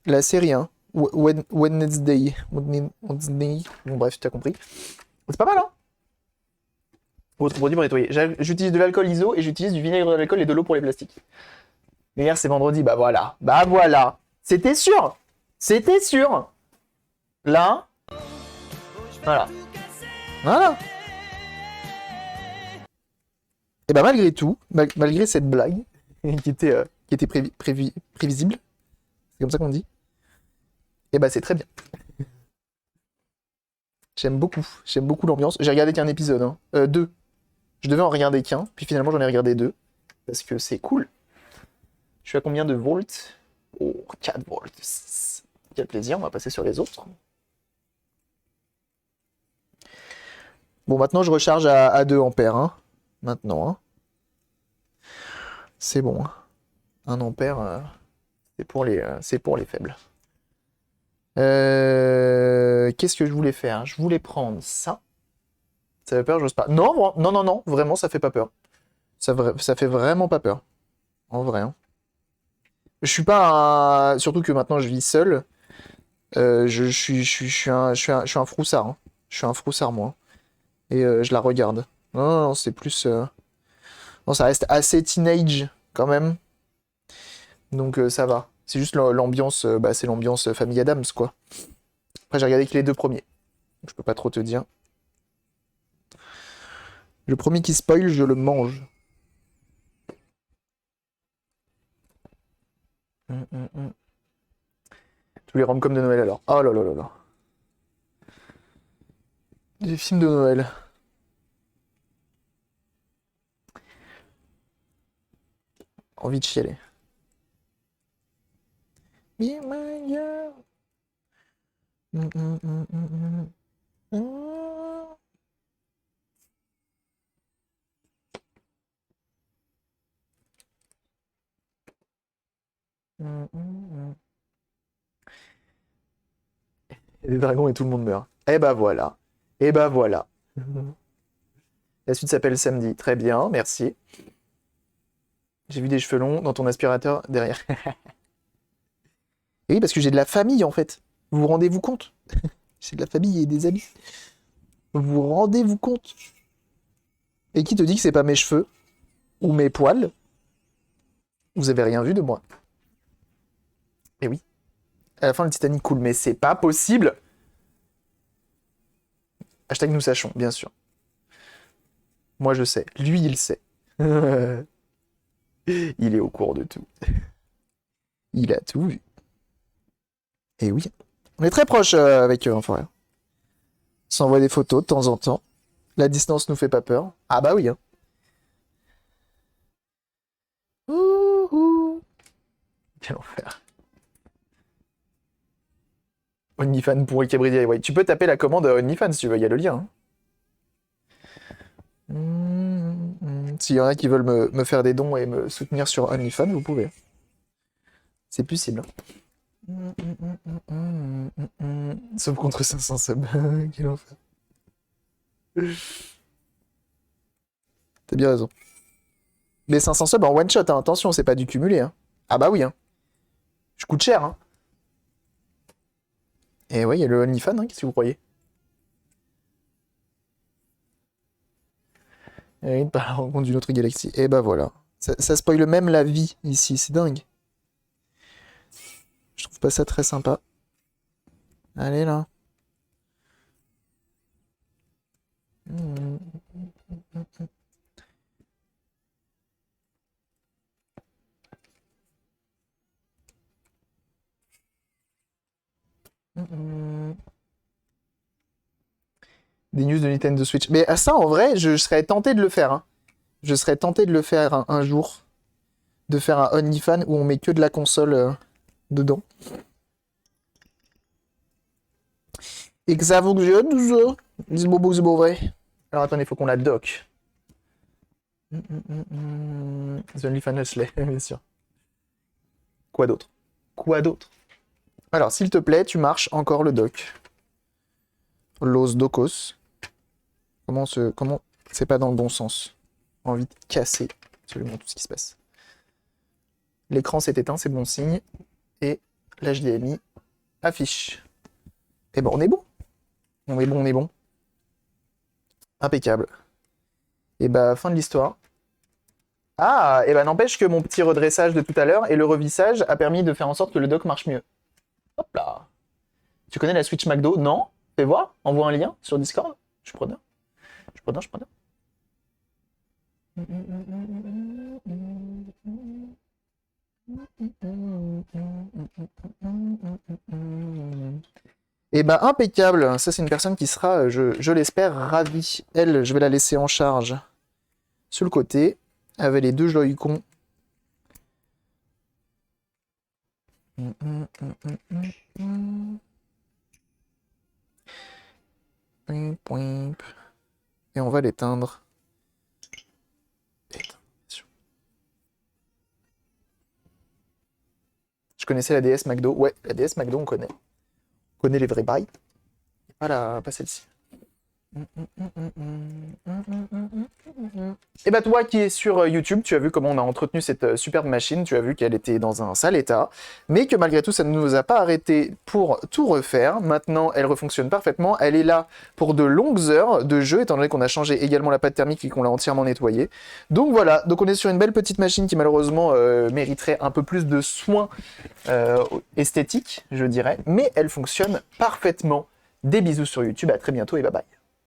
la série, hein. Wednesday. Wednesday. Bon, bref, tu as compris. C'est pas mal, hein? Autre produit pour nettoyer. J'utilise de l'alcool ISO et j'utilise du vinaigre d'alcool et de l'eau pour les plastiques. Mais hier, c'est vendredi. Bah voilà. Bah voilà. C'était sûr. C'était sûr. Là. Voilà. Voilà. Et bah malgré tout, malgré cette blague, qui était prévisible, c'est comme ça qu'on dit, et bah c'est très bien. J'aime beaucoup l'ambiance. J'ai regardé qu'un épisode, hein. Deux. Je devais en regarder qu'un, puis finalement j'en ai regardé deux, parce que c'est cool. Je suis à combien de volts? Oh, 4 volts. Quel plaisir, on va passer sur les autres. Bon, maintenant je recharge à 2 ampères, hein. Maintenant, hein. C'est bon, hein. 1 ampère, c'est pour les faibles. Qu'est-ce que je voulais faire? Je voulais prendre ça. Ça fait peur, j'ose pas. Non, non, non, non, vraiment, ça fait pas peur. Ça fait vraiment pas peur. En vrai, hein. Je suis pas un... Surtout que maintenant je vis seul. Je suis un froussard, hein. Je suis un froussard, moi. Et je la regarde. Non, non, non, c'est plus... Non, ça reste assez teenage, quand même. Donc ça va. C'est juste l'ambiance, c'est l'ambiance Famille Adams, quoi. Après, j'ai regardé que les deux premiers. Donc, je peux pas trop te dire. Le premier qui spoil, je le mange. Tous les rom-coms de Noël, alors. Oh là là là là. Les films de Noël. Envie de chialer. Be my girl. Et des dragons et tout le monde meurt. Et bah voilà. Et bah voilà. La suite s'appelle Samedi. Très bien, merci. J'ai vu des cheveux longs dans ton aspirateur derrière. Et oui, parce que j'ai de la famille en fait. Vous vous rendez-vous compte? J'ai de la famille et des amis. Vous vous rendez-vous compte? Et qui te dit que c'est pas mes cheveux ou mes poils? Vous avez rien vu de moi. Et oui. À la fin, le Titanic coule, mais c'est pas possible. Hashtag nous sachons, bien sûr. Moi, je sais. Lui, il sait. Il est au courant de tout. Il a tout vu. Et oui. On est très proche avec Enfoiré. On s'envoie des photos de temps en temps. La distance nous fait pas peur. Ah bah oui, hein. Ouhou. Quel enfer. OnlyFans pour Ikebridi. Ouais, tu peux taper la commande OnlyFans si tu veux, il y a le lien. S'il y en a qui veulent me faire des dons et me soutenir sur OnlyFans, vous pouvez. C'est possible. Sauf contre 500 subs. Quel enfer. T'as bien raison. Mais 500 subs en one shot, hein. Attention, c'est pas du cumulé. Hein. Ah bah oui. Hein. Je coûte cher. Hein. Et ouais, il y a le OnlyFans, hein, qu'est-ce que vous croyez? Et par la rencontre d'une autre galaxie. Et bah voilà. Ça spoil même la vie ici, c'est dingue. Je trouve pas ça très sympa. Allez là. Des news de Nintendo Switch. Mais à ça, en vrai, je serais tenté de le faire. Hein. Je serais tenté de le faire un jour. De faire un OnlyFans où on met que de la console dedans. Et que ça fonctionne, tout ça. C'est beau vrai. Alors attendez, il faut qu'on la dock. The OnlyFans Huxley, bien sûr. Quoi d'autre? Quoi d'autre? Alors, s'il te plaît, tu marches encore le dock. Los docos. Comment c'est pas dans le bon sens. Envie de casser absolument tout ce qui se passe. L'écran s'est éteint, c'est bon signe. Et l'HDMI affiche. Et bon, on est bon. On est bon, on est bon. Impeccable. Et bah, fin de l'histoire. Ah, et bah n'empêche que mon petit redressage de tout à l'heure et le revissage a permis de faire en sorte que le dock marche mieux. Hop là. Tu connais la Switch McDo? Non? Fais voir, envoie un lien sur Discord. Je suis preneur. Je suis preneur, je suis preneur. Et bah impeccable, ça c'est une personne qui sera, je l'espère, ravie. Elle, je vais la laisser en charge sur le côté, avec les deux Joy-Con. Et on va l'éteindre. Je connaissais la DS McDo. Ouais, la DS McDo, on connaît. On connaît les vrais bails. Pas celle-ci. Et bah toi qui es sur YouTube, tu as vu comment on a entretenu cette superbe machine, tu as vu qu'elle était dans un sale état, mais que malgré tout ça ne nous a pas arrêté pour tout refaire. Maintenant elle refonctionne parfaitement, elle est là pour de longues heures de jeu, étant donné qu'on a changé également la pâte thermique et qu'on l'a entièrement nettoyée. Donc voilà, donc on est sur une belle petite machine qui malheureusement mériterait un peu plus de soins esthétiques, je dirais, mais elle fonctionne parfaitement. Des bisous sur YouTube, à très bientôt et bye bye.